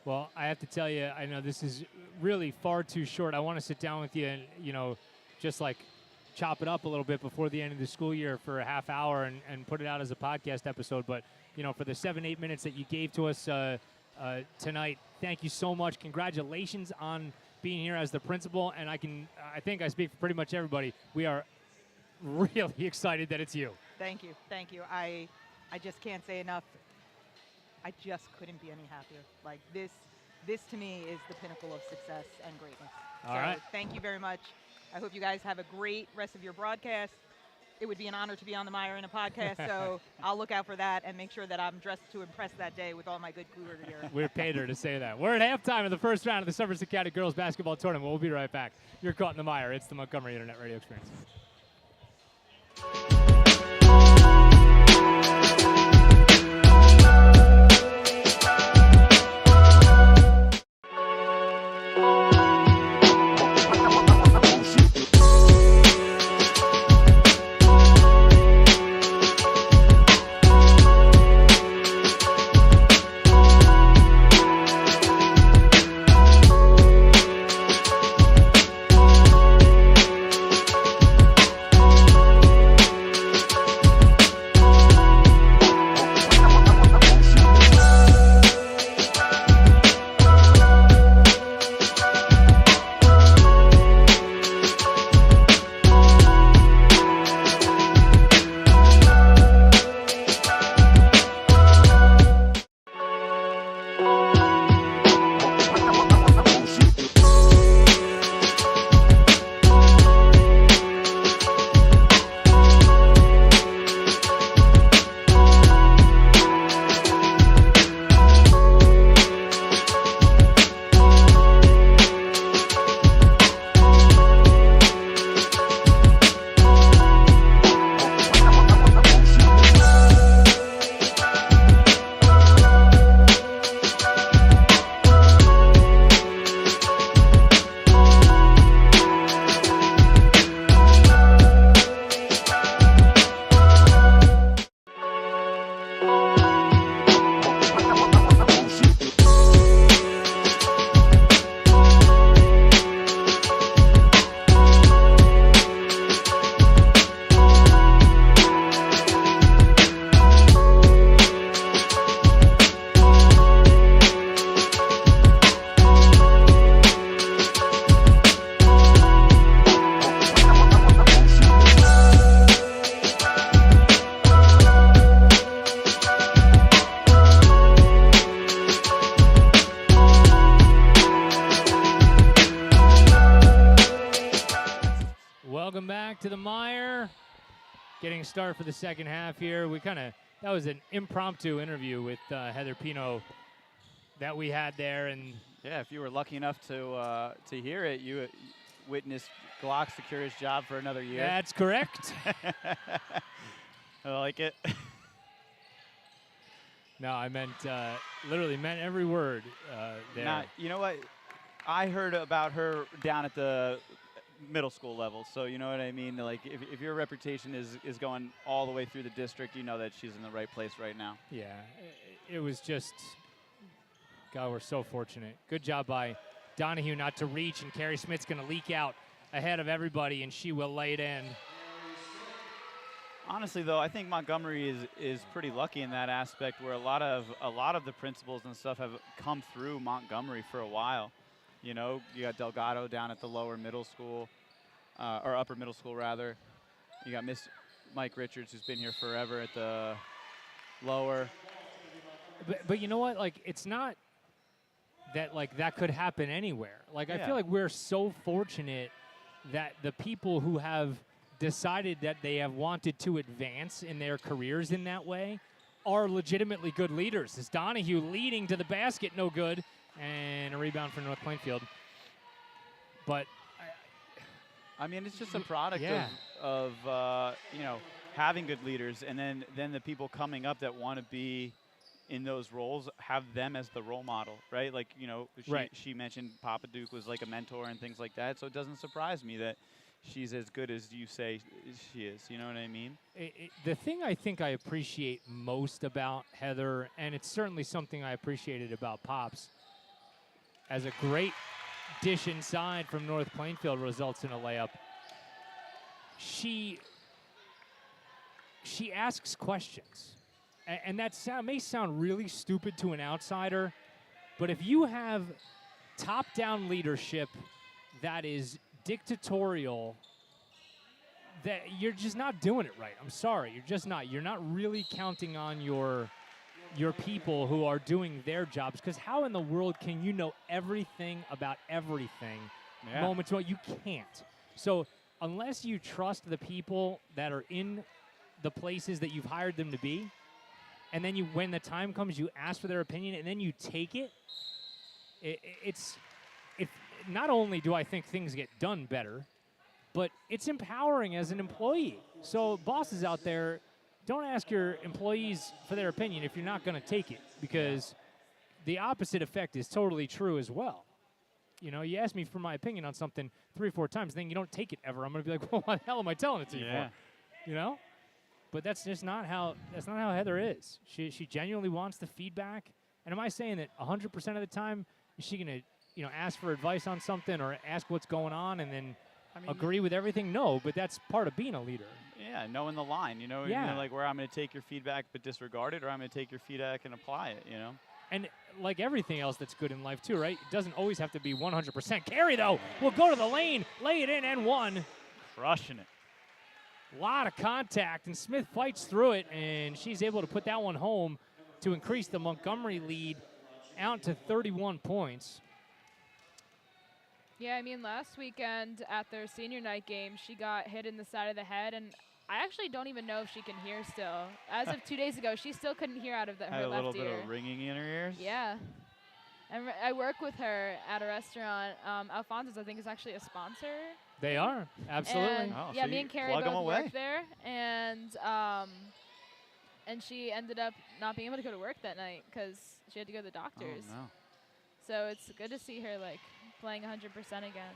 Well, I have to tell you, I know this is really far too short. I want to sit down with you and, just like chop it up a little bit before the end of the school year for a half hour and put it out as a podcast episode. But, for the 7-8 minutes that you gave to us tonight, thank you so much. Congratulations on being here as the principal. And I think I speak for pretty much everybody. We are really excited that it's you. Thank you. Thank you. I just can't say enough. I just couldn't be any happier. Like, this to me is the pinnacle of success and greatness. All right. Thank you very much. I hope you guys have a great rest of your broadcast. It would be an honor to be on the MIRE in a podcast, so I'll look out for that and make sure that I'm dressed to impress that day with all my good cooler gear. We're paid her to say that. We're at halftime of the first round of the Somerset County Girls Basketball Tournament. We'll be right back. You're caught in the MIRE. It's the Montgomery Internet Radio Experience. back to the Mire. Getting a start for the second half here. That was an impromptu interview with Heather Pino that we had there. And yeah, if you were lucky enough to hear it, you witnessed Glock secure his job for another year. That's correct. I like it. No, I meant, literally meant every word there. Now, you know what? I heard about her down at the middle school level, so you know what I mean? Like, if your reputation is going all the way through the district, you know that she's in the right place right now. Yeah, it was just, God, we're so fortunate. Good job by Donahue not to reach, and Carrie Smith's going to leak out ahead of everybody, and she will lay it in. Honestly, though, I think Montgomery is pretty lucky in that aspect, where a lot of the principals and stuff have come through Montgomery for a while. You know, you got Delgado down at the lower middle school, or upper middle school rather. You got Miss Mike Richards, who's been here forever at the lower. But you know what? Like, it's not that like that could happen anywhere. Like, I feel like we're so fortunate that the people who have decided that they have wanted to advance in their careers in that way are legitimately good leaders. As Donahue leading to the basket, no good, and a rebound for North Plainfield. But I mean, it's just a product of you know, having good leaders, and then the people coming up that want to be in those roles have them as the role model, right? Like, you know, she mentioned Papa Duke was like a mentor and things like that, so it doesn't surprise me that she's as good as you say she is. You know what I mean? The thing I think I appreciate most about Heather, and it's certainly something I appreciated about Pops, as a great dish inside from North Plainfield results in a layup. She asks questions. And that may sound really stupid to an outsider, but if you have top-down leadership that is dictatorial, that you're just not doing it right. I'm sorry, you're just not. You're not really counting on your people who are doing their jobs, because how in the world can you know everything about everything moment to moment? You can't. So unless you trust the people that are in the places that you've hired them to be, and then when the time comes, you ask for their opinion, and then you take it, it's not only do I think things get done better, but it's empowering as an employee. So bosses out there, don't ask your employees for their opinion if you're not going to take it, because the opposite effect is totally true as well. You know, you ask me for my opinion on something 3 or 4 times, then you don't take it ever. I'm going to be like, well, what the hell am I telling it to you for? You know? But that's just not how Heather is. She genuinely wants the feedback. And am I saying that 100% of the time is she going to, you know, ask for advice on something or ask what's going on and then agree with everything? No, but that's part of being a leader. Yeah, knowing the line, you know, like where I'm going to take your feedback but disregard it, or I'm going to take your feedback and apply it, you know. And like everything else that's good in life too, right? It doesn't always have to be 100%. Carey, though, will go to the lane, lay it in, and one. Crushing it. A lot of contact, and Smith fights through it, and she's able to put that one home to increase the Montgomery lead out to 31 points. Yeah, I mean, last weekend at their senior night game, she got hit in the side of the head, and I actually don't even know if she can hear still. As of 2 days ago, she still couldn't hear out of her left ear. Had a little bit of ringing in her ears? Yeah. And I work with her at a restaurant. Alfonso's, I think, is actually a sponsor. They are, absolutely. And yeah, me and Carrie both work there, and she ended up not being able to go to work that night because she had to go to the doctors. Oh, no. So it's good to see her like playing 100% again.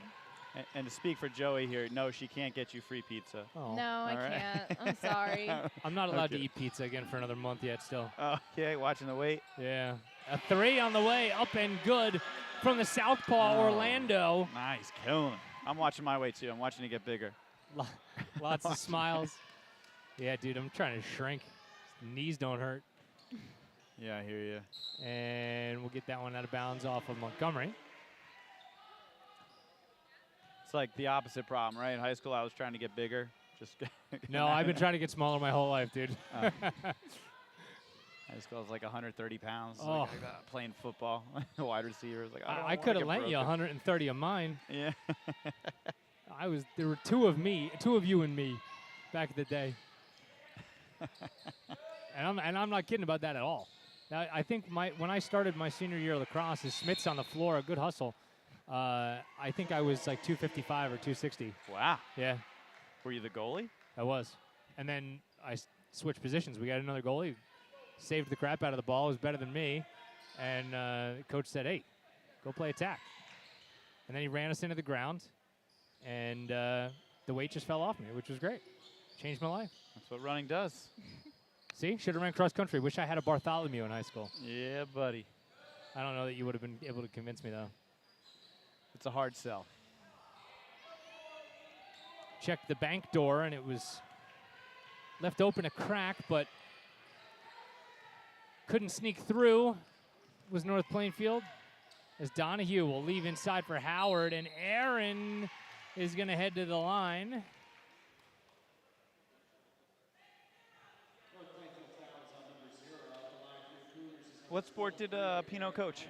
And to speak for Joey here, no, she can't get you free pizza. Oh. No, I can't. I'm sorry. I'm not allowed to eat pizza again for another month yet still. Okay, watching the weight. Yeah. A 3 on the way, up and good from the southpaw, Orlando. Nice, killing him. I'm watching my weight, too. I'm watching it get bigger. Lots of smiles. Yeah, dude, I'm trying to shrink. Knees don't hurt. Yeah, I hear you. And we'll get that one out of bounds off of Montgomery. It's like the opposite problem, right? In high school, I was trying to get bigger. No, I've been trying to get smaller my whole life, dude. High school, I was like 130 pounds. Oh. Like, playing football, wide receiver. I was like, I could have lent you 130 of mine. Yeah. There were two of you and me, back in the day. and I'm not kidding about that at all. Now, I think when I started my senior year of lacrosse, is Smith's on the floor, a good hustle. I think I was like 255 or 260. Wow. Yeah, Were you the goalie? I was. And then I switched positions. We got another goalie, saved the crap out of the ball, was better than me, and the coach said, "Hey, go play attack." And then he ran us into the ground, and the weight just fell off me, which was great. Changed my life. That's what running does. See, should have ran cross country. Wish I had a Bartholomew in high school. Yeah, buddy. I don't know that you would have been able to convince me, though. It's a hard sell. Checked the bank door, and it was left open a crack, but couldn't sneak through. Was North Plainfield. As Donahue will leave inside for Howard, and Aaron is going to head to the line. What sport did Pino coach?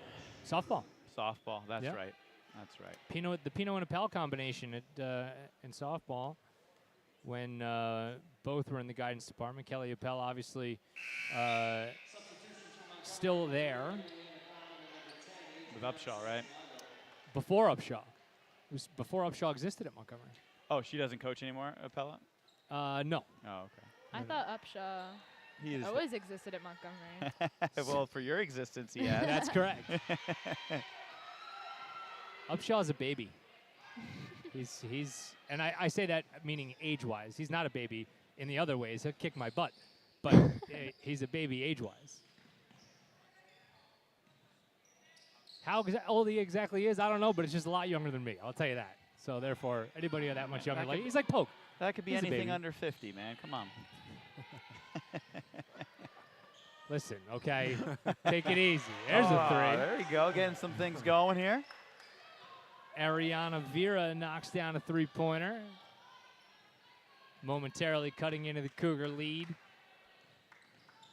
Softball. Softball. That's Yeah. right. That's right. The Pino and Appel combination in softball when both were in the guidance department. Kelly Appel obviously still there. With Upshaw, right? Before Upshaw. It was before Upshaw existed at Montgomery. Oh, she doesn't coach anymore, Appella? No. Oh, okay. I thought Upshaw He is always existed at Montgomery. well, for your existence, he has. That's correct. Upshaw's a baby. He's and I say that meaning age-wise. He's not a baby in the other ways. He'll kick my butt. But he's a baby age-wise. How old he exactly is, I don't know, but it's just a lot younger than me. I'll tell you that. So therefore, anybody that much younger, he's like Poke. That could be He's a anything baby. under 50, man. Come on. Listen, okay, take it easy. There's a three. There you go, getting some things going here. Ariana Vera knocks down a three-pointer, momentarily cutting into the Cougar lead.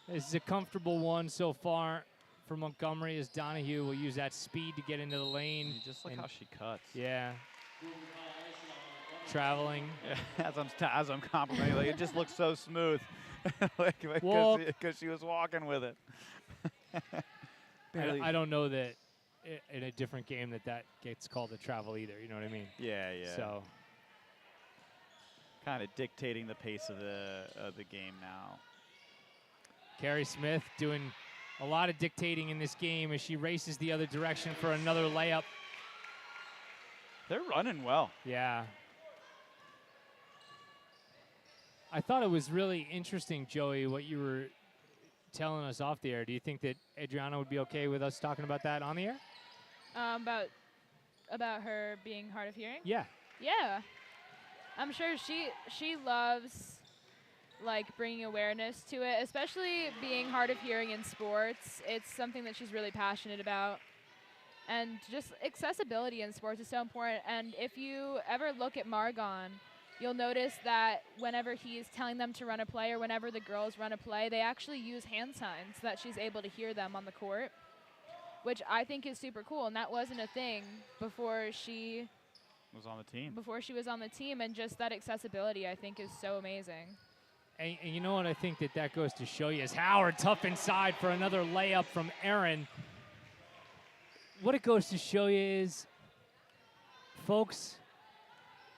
This is a comfortable one so far for Montgomery, as Donahue will use that speed to get into the lane. Just look how she cuts. Yeah. Traveling. Yeah, as I'm complimenting, like, it just looks so smooth. Because she was walking with it. I don't know that in a different game that gets called a travel either. You know what I mean? Yeah, yeah. So kind of dictating the pace of the game now. Carrie Smith doing a lot of dictating in this game as she races the other direction for another layup. They're running well. Yeah. I thought it was really interesting, Joey, what you were telling us off the air. Do you think that Adriana would be okay with us talking about that on the air? About her being hard of hearing? Yeah. Yeah. I'm sure she loves like bringing awareness to it, especially being hard of hearing in sports. It's something that she's really passionate about. And just accessibility in sports is so important. And if you ever look at Margon, you'll notice that whenever he's telling them to run a play or whenever the girls run a play, they actually use hand signs so that she's able to hear them on the court, which I think is super cool. And that wasn't a thing before she was on the team. And just that accessibility, I think, is so amazing. And you know what I think that goes to show you is Howard tough inside for another layup from Aaron. What it goes to show you is, folks,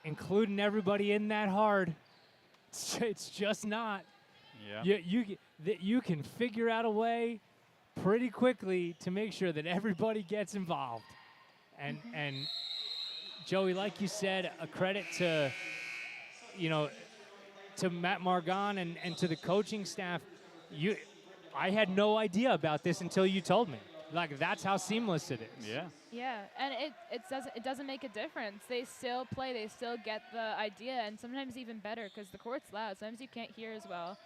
including everybody in that hard, it's just not. Yeah. You can figure out a way pretty quickly to make sure that everybody gets involved. And Joey, like you said, a credit to, to Matt Margon and to the coaching staff. I had no idea about this until you told me. Like, that's how seamless it is. Yeah. Yeah, and it doesn't make a difference. They still play. They still get the idea, and sometimes even better because the court's loud. Sometimes you can't hear as well.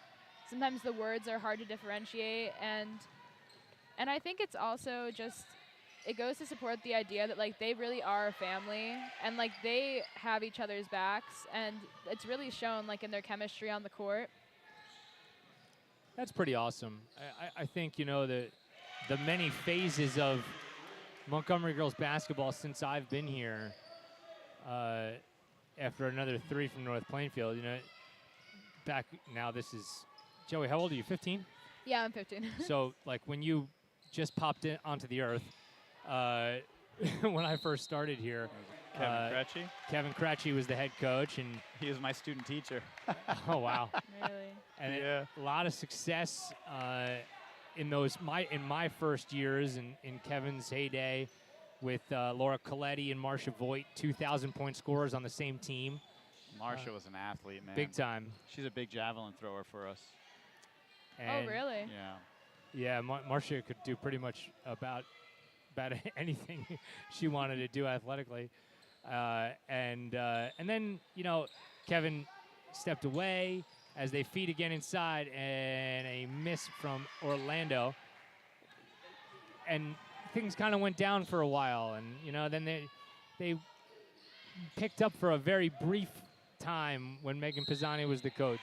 Sometimes the words are hard to differentiate, and I think it's also just it goes to support the idea that like they really are a family and like they have each other's backs, and it's really shown like in their chemistry on the court. That's pretty awesome. I think the many phases of Montgomery girls basketball since I've been here, after another 3 from North Plainfield. You know, back now this is Joey. How old are you? 15. Yeah, I'm 15. So like when you just popped in onto the earth, when I first started here, Kevin Cratchey was the head coach, and he was my student teacher. oh wow, Really? and Yeah. a lot of success in my first years in Kevin's heyday with Laura Coletti and Marcia Voigt, 2,000-point scorers on the same team. Marcia was an athlete, man. Big time. She's a big javelin thrower for us. And Oh, really? Yeah. Yeah, Marcia could do pretty much about anything she wanted to do athletically, and then Kevin stepped away as they feed again inside, and a miss from Orlando, and things kind of went down for a while, and then they picked up for a very brief time when Megan Pisani was the coach.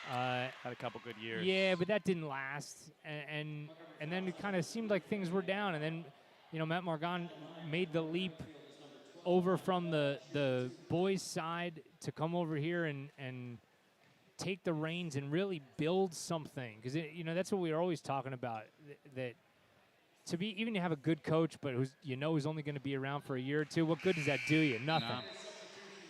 Had a couple good years. Yeah, but that didn't last, and then it kind of seemed like things were down, and then Matt Morgan made the leap over from the boys' side to come over here and take the reins and really build something, because that's what we were always talking about, that to be even to have a good coach, but who's only going to be around for a year or two. What good does that do you? Nothing.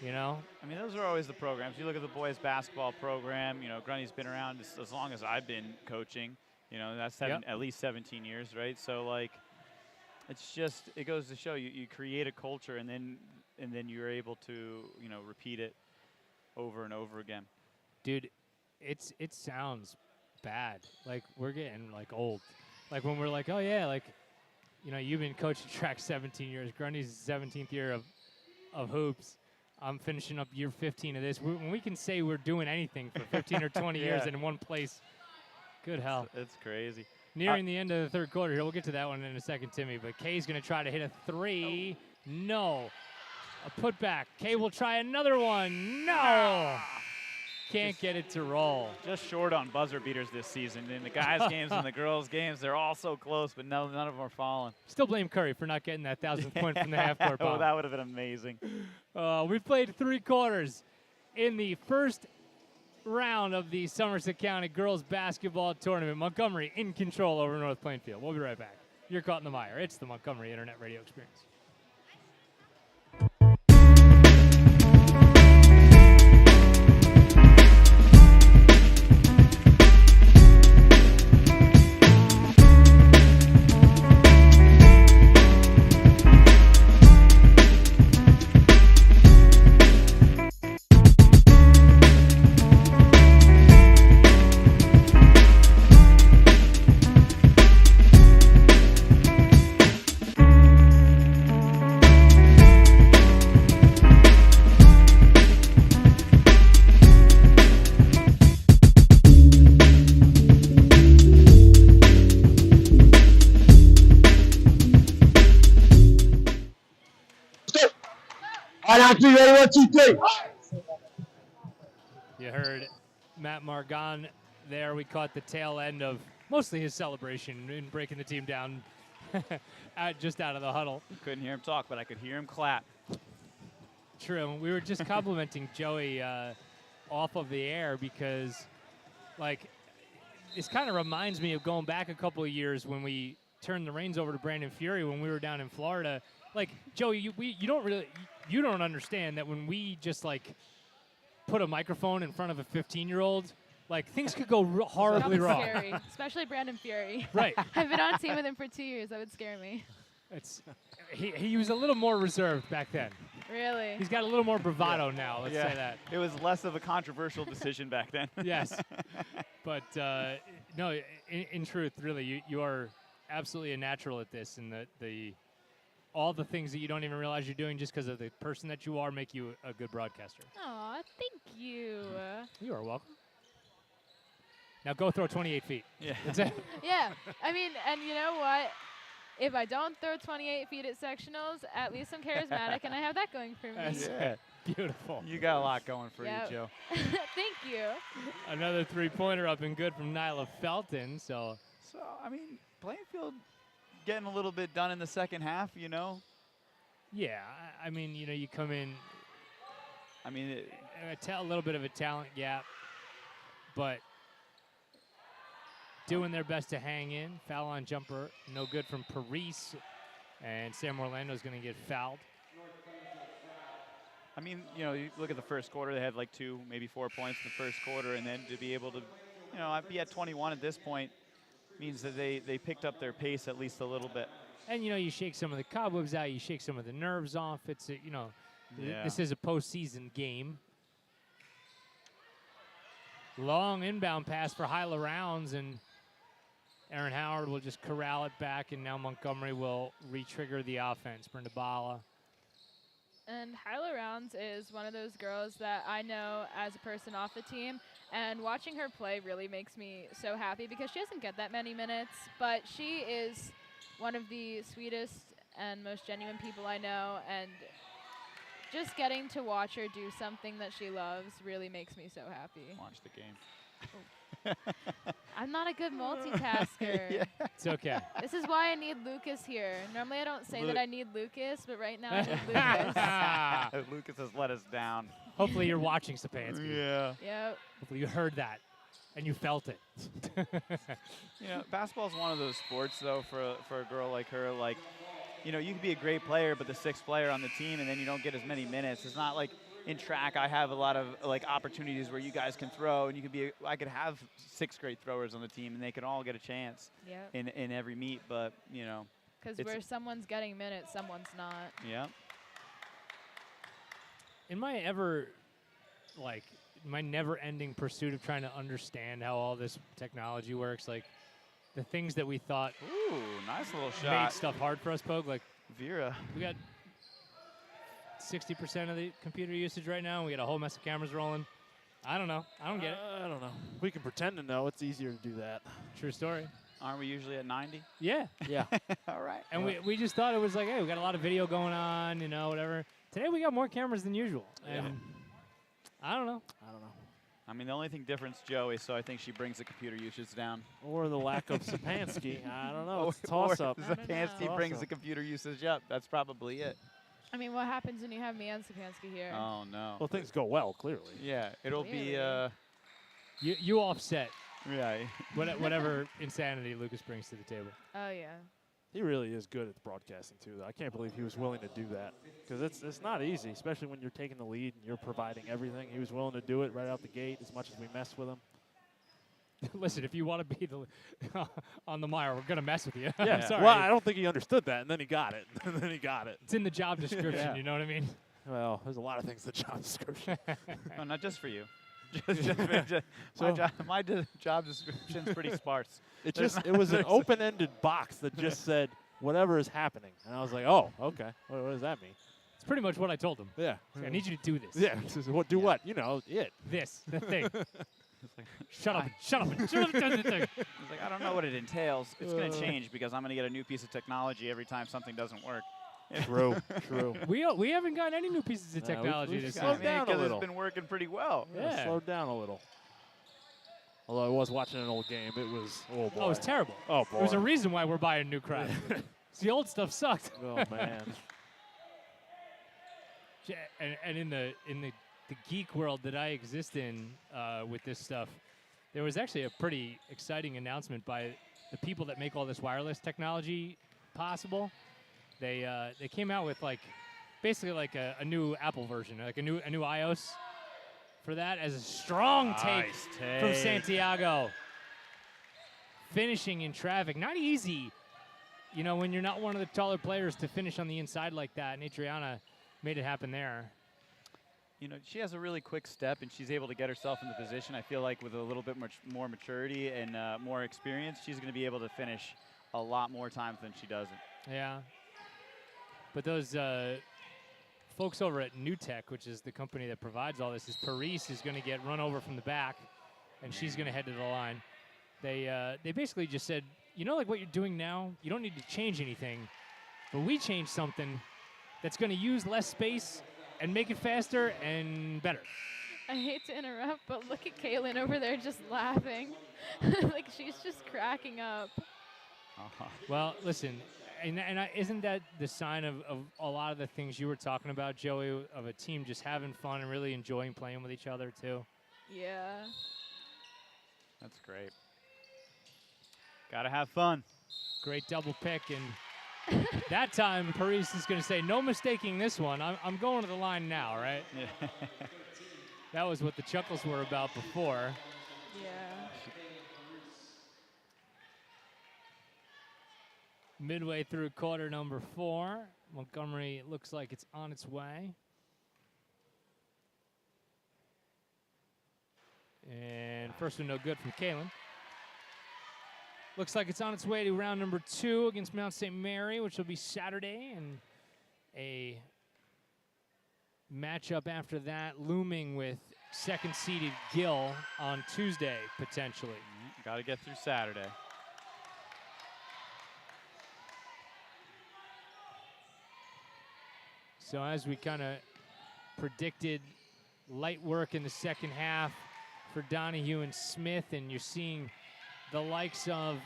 No. I mean, those are always the programs. You look at the boys' basketball program. Grundy's been around as long as I've been coaching. That's at least 17 years, right? So like, it's just, it goes to show you create a culture, and then you're able to repeat it over and over again. Dude, it sounds bad. Like we're getting like old. Like when we're like, oh yeah, like you've been coaching track 17 years. Grundy's 17th year of hoops. I'm finishing up year 15 of this. When we can say we're doing anything for 15 or 20 years in one place, good hell. It's crazy. Nearing the end of the third quarter here. We'll get to that one in a second, Timmy. But Kay's going to try to hit a 3. No. A putback. Kay will try another one. No. Can't get it to roll. Just short on buzzer beaters this season. In the guys' games and the girls' games, they're all so close, but none of them are falling. Still blame Curry for not getting that 1,000th point from the half-court bomb. Oh, that would have been amazing. We've played 3 quarters in the first round of the Somerset County Girls Basketball Tournament. Montgomery in control over North Plainfield. We'll be right back. You're caught in the mire. It's the Montgomery Internet Radio Experience. You heard Matt Margon there. We caught the tail end of mostly his celebration in breaking the team down just out of the huddle. Couldn't hear him talk, but I could hear him clap. True. We were just complimenting Joey off of the air because, like, this kind of reminds me of going back a couple of years when we turned the reins over to Brandon Fury when we were down in Florida. Like, Joey, you don't understand that when we just, like, put a microphone in front of a 15-year-old, like, things could go horribly wrong. Scary, especially Brandon Fury. Right. I've been on team with him for 2 years. That would scare me. He was a little more reserved back then. Really? He's got a little more bravado now, let's say that. It was less of a controversial decision back then. Yes. But, no, in truth, really, you are absolutely a natural at this, and all the things that you don't even realize you're doing just because of the person that you are make you a good broadcaster. Aw, thank you. You are welcome. Now go throw 28 feet. Yeah. That's it. Yeah. I mean, and you know what? If I don't throw 28 feet at sectionals, at least I'm charismatic, and I have that going for me. That's Yeah. beautiful. You got a lot going for Yep. you, Joe. Thank you. Another three-pointer up and good from Nyla Felton. So, I mean, Plainfield getting a little bit done in the second half, yeah, I mean, you come in I mean, a little bit of a talent gap, but doing their best to hang in. Foul on jumper, no good from Paris, and Sam Orlando's going to get fouled. I mean, you know, you look at the first quarter, they had like 2, maybe 4 points in the first quarter, and then to be able to, you know, be at 21 at this point means that they picked up their pace at least a little bit. And, you know, you shake some of the cobwebs out, you shake some of the nerves off. It's, you know, this is a postseason game. Long inbound pass for Hyla Rounds, and Aaron Howard will just corral it back, and now Montgomery will re-trigger the offense. Brenda Bala. And Hyla Rounds is one of those girls that I know as a person off the team, and watching her play really makes me so happy because she doesn't get that many minutes, but she is one of the sweetest and most genuine people I know, and just getting to watch her do something that she loves really makes me so happy. Watch the game. I'm not a good multitasker. Yeah. It's okay. This is why I need Lucas here. Normally I don't say that I need Lucas, but right now I need Lucas. Lucas has let us down. Hopefully you're watching Stepanski. Yeah. Yep. Hopefully you heard that and you felt it. You know, basketball is one of those sports, though, for a girl like her. Like, you know, you could be a great player, but the 6th player on the team, and then you don't get as many minutes. It's not like in track I have a lot of like opportunities where you guys can throw, and you could be. I could have 6 great throwers on the team, and they could all get a chance in every meet. But you know, because where someone's getting minutes, someone's not. Yeah. In my never-ending pursuit of trying to understand how all this technology works, like the things that we thought Ooh, nice little made shot. stuff hard for us, Pogue. Like Vera. we got 60% of the computer usage right now, and we got a whole mess of cameras rolling. I don't know. I don't get it. I don't know. We can pretend to know. It's easier to do that. True story. Aren't we usually at 90? Yeah. Yeah. All right. And we just thought it was like, hey, we got a lot of video going on, you know, whatever. Today we got more cameras than usual. And I don't know. I mean, the only thing different is Joey, so I think she brings the computer usage down. Or the lack of Stepanski. I don't know. It's a toss-up. Stepanski brings the computer usage up. That's probably it. I mean, what happens when you have me and Stepanski here? Oh, no. Well, things go well, clearly. Yeah, it'll be... You offset yeah. whatever insanity Lucas brings to the table. Oh, yeah. He really is good at the broadcasting, too. I can't believe he was willing to do that. Because it's not easy, especially when you're taking the lead and you're providing everything. He was willing to do it right out the gate as much as we mess with him. Listen, if you want to be on the Mire, we're going to mess with you. Yeah. Sorry. Well, I don't think he understood that, and then he got it. It's in the job description, you know what I mean? Well, there's a lot of things in the job description. No, not just for you. My job description's pretty sparse. It was an open-ended box that just said, whatever is happening. And I was like, oh, okay. What does that mean? It's pretty much what I told him. Yeah. I need you to do this. Yeah. Do what? You know, it. This, the thing. Shut up and do the thing. He's like, I don't know what it entails. It's going to change because I'm going to get a new piece of technology every time something doesn't work. True. We haven't gotten any new pieces of technology we've this slowed season. down a little. It's been working pretty well. Yeah. Slowed down a little. Although I was watching an old game, it was, oh boy. Oh, it was terrible. Oh boy. There's a reason why we're buying a new crowd. The old stuff sucked. Oh man. And in the geek world that I exist in with this stuff, there was actually a pretty exciting announcement by the people that make all this wireless technology possible. They came out with basically a new Apple version, like a new iOS for that, as a strong take from Santiago. Finishing in traffic, not easy, you know, when you're not one of the taller players to finish on the inside like that. And Adriana made it happen there. You know, she has a really quick step, and she's able to get herself in the position. I feel like with a little bit more maturity and more experience, she's going to be able to finish a lot more times than she doesn't. Yeah. But those folks over at New Tech, which is the company that provides all this, is Paris is going to get run over from the back, and she's going to head to the line. They basically just said, you know, like what you're doing now, you don't need to change anything, but we changed something that's going to use less space and make it faster and better. I hate to interrupt, but look at Kaylin over there just laughing. Like she's just cracking up. Well, listen, isn't that the sign of a lot of the things you were talking about, Joey, of a team just having fun and really enjoying playing with each other, too? Yeah. That's great. Got to have fun. Great double pick. And that time, Paris is going to say, no mistaking this one. I'm going to the line now, right? Yeah. That was what the chuckles were about before. Yeah. Midway through quarter number 4, Montgomery looks like it's on its way. And first one no good from Kalen. Looks like it's on its way to round number 2 against Mount St. Mary, which will be Saturday, and a matchup after that looming with second-seeded Gill on Tuesday, potentially. Got to get through Saturday. So as we kind of predicted, light work in the second half for Donahue and Smith, and you're seeing the likes of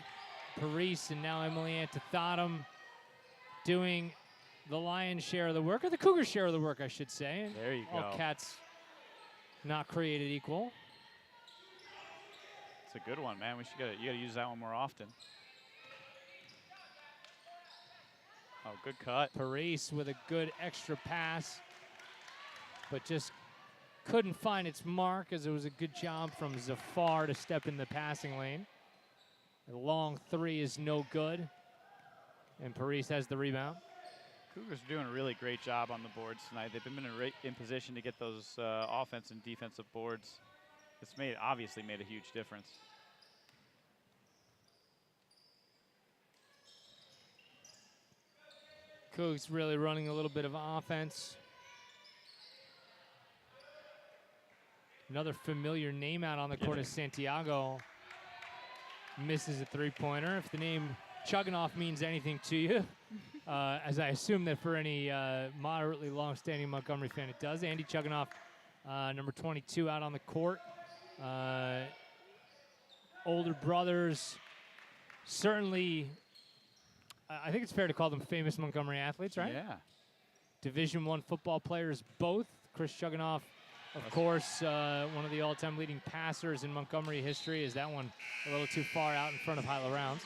Paris and now Emily Antithottum doing the lion's share of the work, or the Cougars' share of the work, I should say. There you go. All cats not created equal. It's a good one, man. You gotta use that one more often. Oh, good cut. Paris with a good extra pass, but just couldn't find its mark, as it was a good job from Zafar to step in the passing lane. The long 3 is no good, and Paris has the rebound. Cougars are doing a really great job on the boards tonight. They've been in position to get those offense and defensive boards. It's obviously made a huge difference. Cougs really running a little bit of offense. Another familiar name out on the court is Santiago. Misses a 3-pointer. If the name Chugginoff means anything to you, as I assume that for any moderately long-standing Montgomery fan it does. Andy Chugginoff, number 22 out on the court. Older brothers, certainly, I think it's fair to call them famous Montgomery athletes, right? Yeah. Division I football players both. Chris Chugginoff, of course, one of the all-time leading passers in Montgomery history. Is that one a little too far out in front of Hyla Rounds?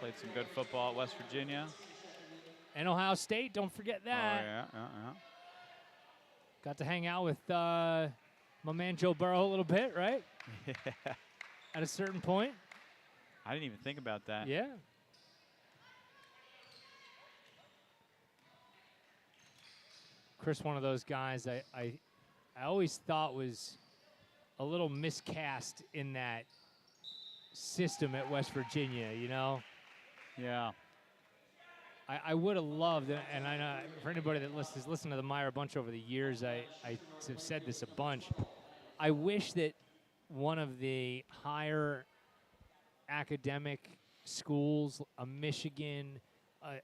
Played some good football at West Virginia. And Ohio State, don't forget that. Oh, yeah. Got to hang out with my man Joe Burrow a little bit, right? Yeah. At a certain point. I didn't even think about that. Yeah. Chris, one of those guys I always thought was a little miscast in that system at West Virginia, you know? Yeah. I would have loved, and I know for anybody that has listened to the MIRE a bunch over the years, I have said this a bunch. I wish that one of the higher academic schools, a Michigan,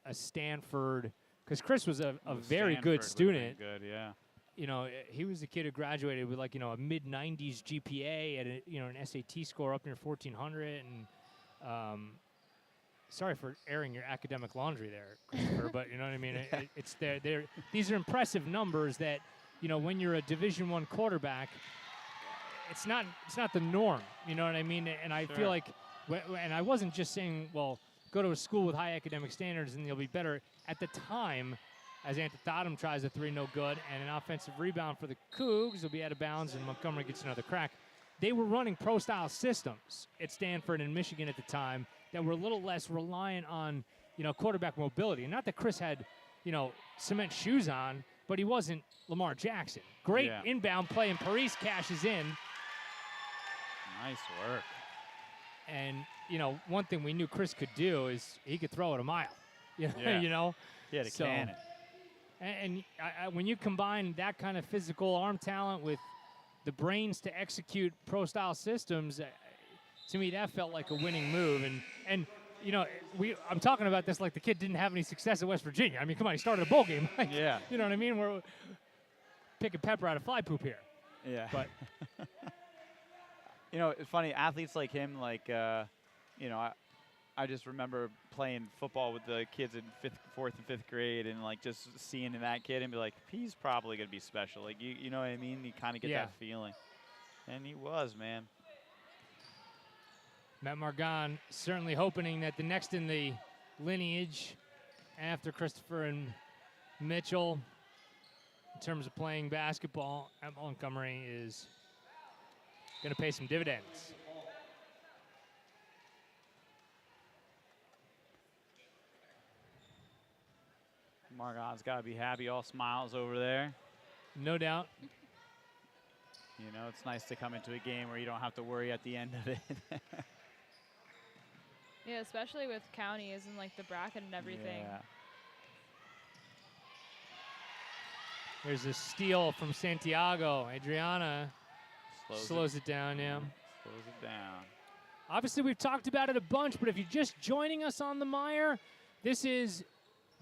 a Stanford, because Chris was a very good student. Good, yeah. You know, he was a kid who graduated with a mid-90s GPA at an SAT score up near 1400, and sorry for airing your academic laundry there, Christopher, but you know what I mean. It's there. These are impressive numbers that, when you're a Division I quarterback, it's not the norm. You know what I mean? And I feel like, and I wasn't just saying, well, go to a school with high academic standards and you'll be better. At the time, as Antithottum tries a 3, no good, and an offensive rebound for the Cougs will be out of bounds, and Montgomery gets another crack. They were running pro-style systems at Stanford and Michigan at the time that were a little less reliant on, quarterback mobility. And not that Chris had, cement shoes on, but he wasn't Lamar Jackson. Great inbound play, and Paris cashes in. Nice work. And, one thing we knew Chris could do is he could throw it a mile. Yeah. He had a cannon. And when you combine that kind of physical arm talent with the brains to execute pro-style systems, to me that felt like a winning move. And I'm talking about this like the kid didn't have any success at West Virginia. I mean, come on, he started a bowl game. Yeah. You know what I mean? We're picking pepper out of fly poop here. Yeah. But it's funny, athletes like him, I just remember playing football with the kids in 4th and 5th grade, and like just seeing that kid and be like, he's probably gonna be special. Like you know what I mean? You kind of get that feeling, and he was, man. Matt Margon certainly hoping that the next in the lineage after Christopher and Mitchell in terms of playing basketball at Montgomery is going to pay some dividends. Margon's got to be happy, all smiles over there. No doubt. You know, it's nice to come into a game where you don't have to worry at the end of it. Yeah, especially with counties and like the bracket and everything. Yeah. There's a steal from Santiago. Adriana slows it down, yeah. Slows it down. Obviously, we've talked about it a bunch, but if you're just joining us on the MIRE, this is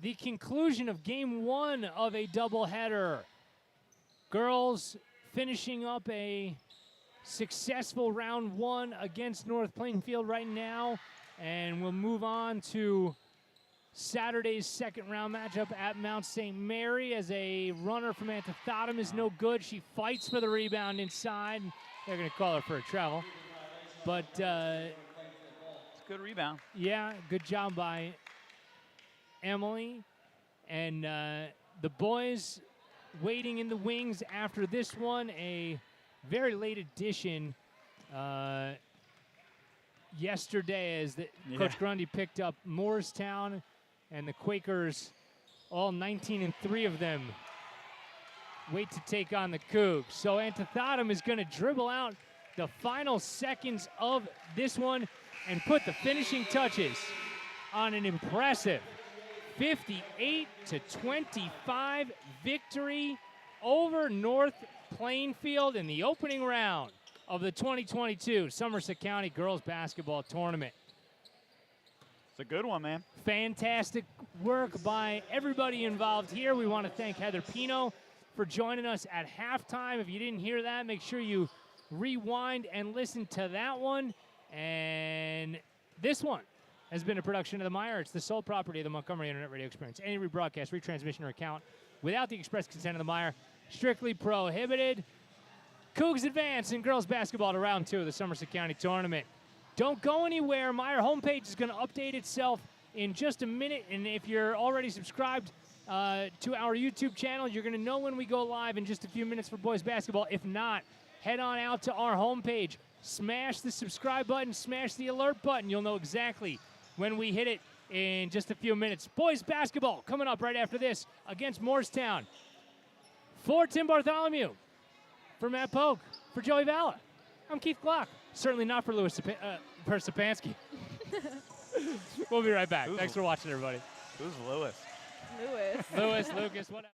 the conclusion of Game 1 of a doubleheader. Girls finishing up a successful round 1 against North Plainfield right now, and we'll move on to Saturday's second round matchup at Mount St. Mary as a runner from Antietam is no good. She fights for the rebound inside. They're going to call her for a travel. But it's a good rebound. Yeah, good job by Emily. And the boys waiting in the wings after this one, a very late addition yesterday as Coach Grundy picked up Moorestown and the Quakers, all 19-3 of them, wait to take on the Cougs. So Antietam is going to dribble out the final seconds of this one and put the finishing touches on an impressive 58-25 victory over North Plainfield in the opening round of the 2022 Somerset County Girls Basketball Tournament. It's a good one, man. Fantastic work by everybody involved here. We want to thank Heather Pino for joining us at halftime. If you didn't hear that, make sure you rewind and listen to that one. And this one has been a production of the MIRE. It's the sole property of the Montgomery Internet Radio Experience. Any rebroadcast, retransmission, or account without the express consent of the MIRE, strictly prohibited. Cougs advance in girls basketball to round 2 of the Somerset County Tournament. Don't go anywhere. MIRE homepage is going to update itself in just a minute. And if you're already subscribed to our YouTube channel, you're going to know when we go live in just a few minutes for boys basketball. If not, head on out to our homepage. Smash the subscribe button. Smash the alert button. You'll know exactly when we hit it in just a few minutes. Boys basketball coming up right after this against Moorestown. For Tim Bartholomew, for Matt Polk, for Joey Valla, I'm Keith Glock. Certainly not for Louis Persapansky. We'll be right back. Thanks for watching, everybody. Who's Louis? Louis. Louis, Lucas, whatever.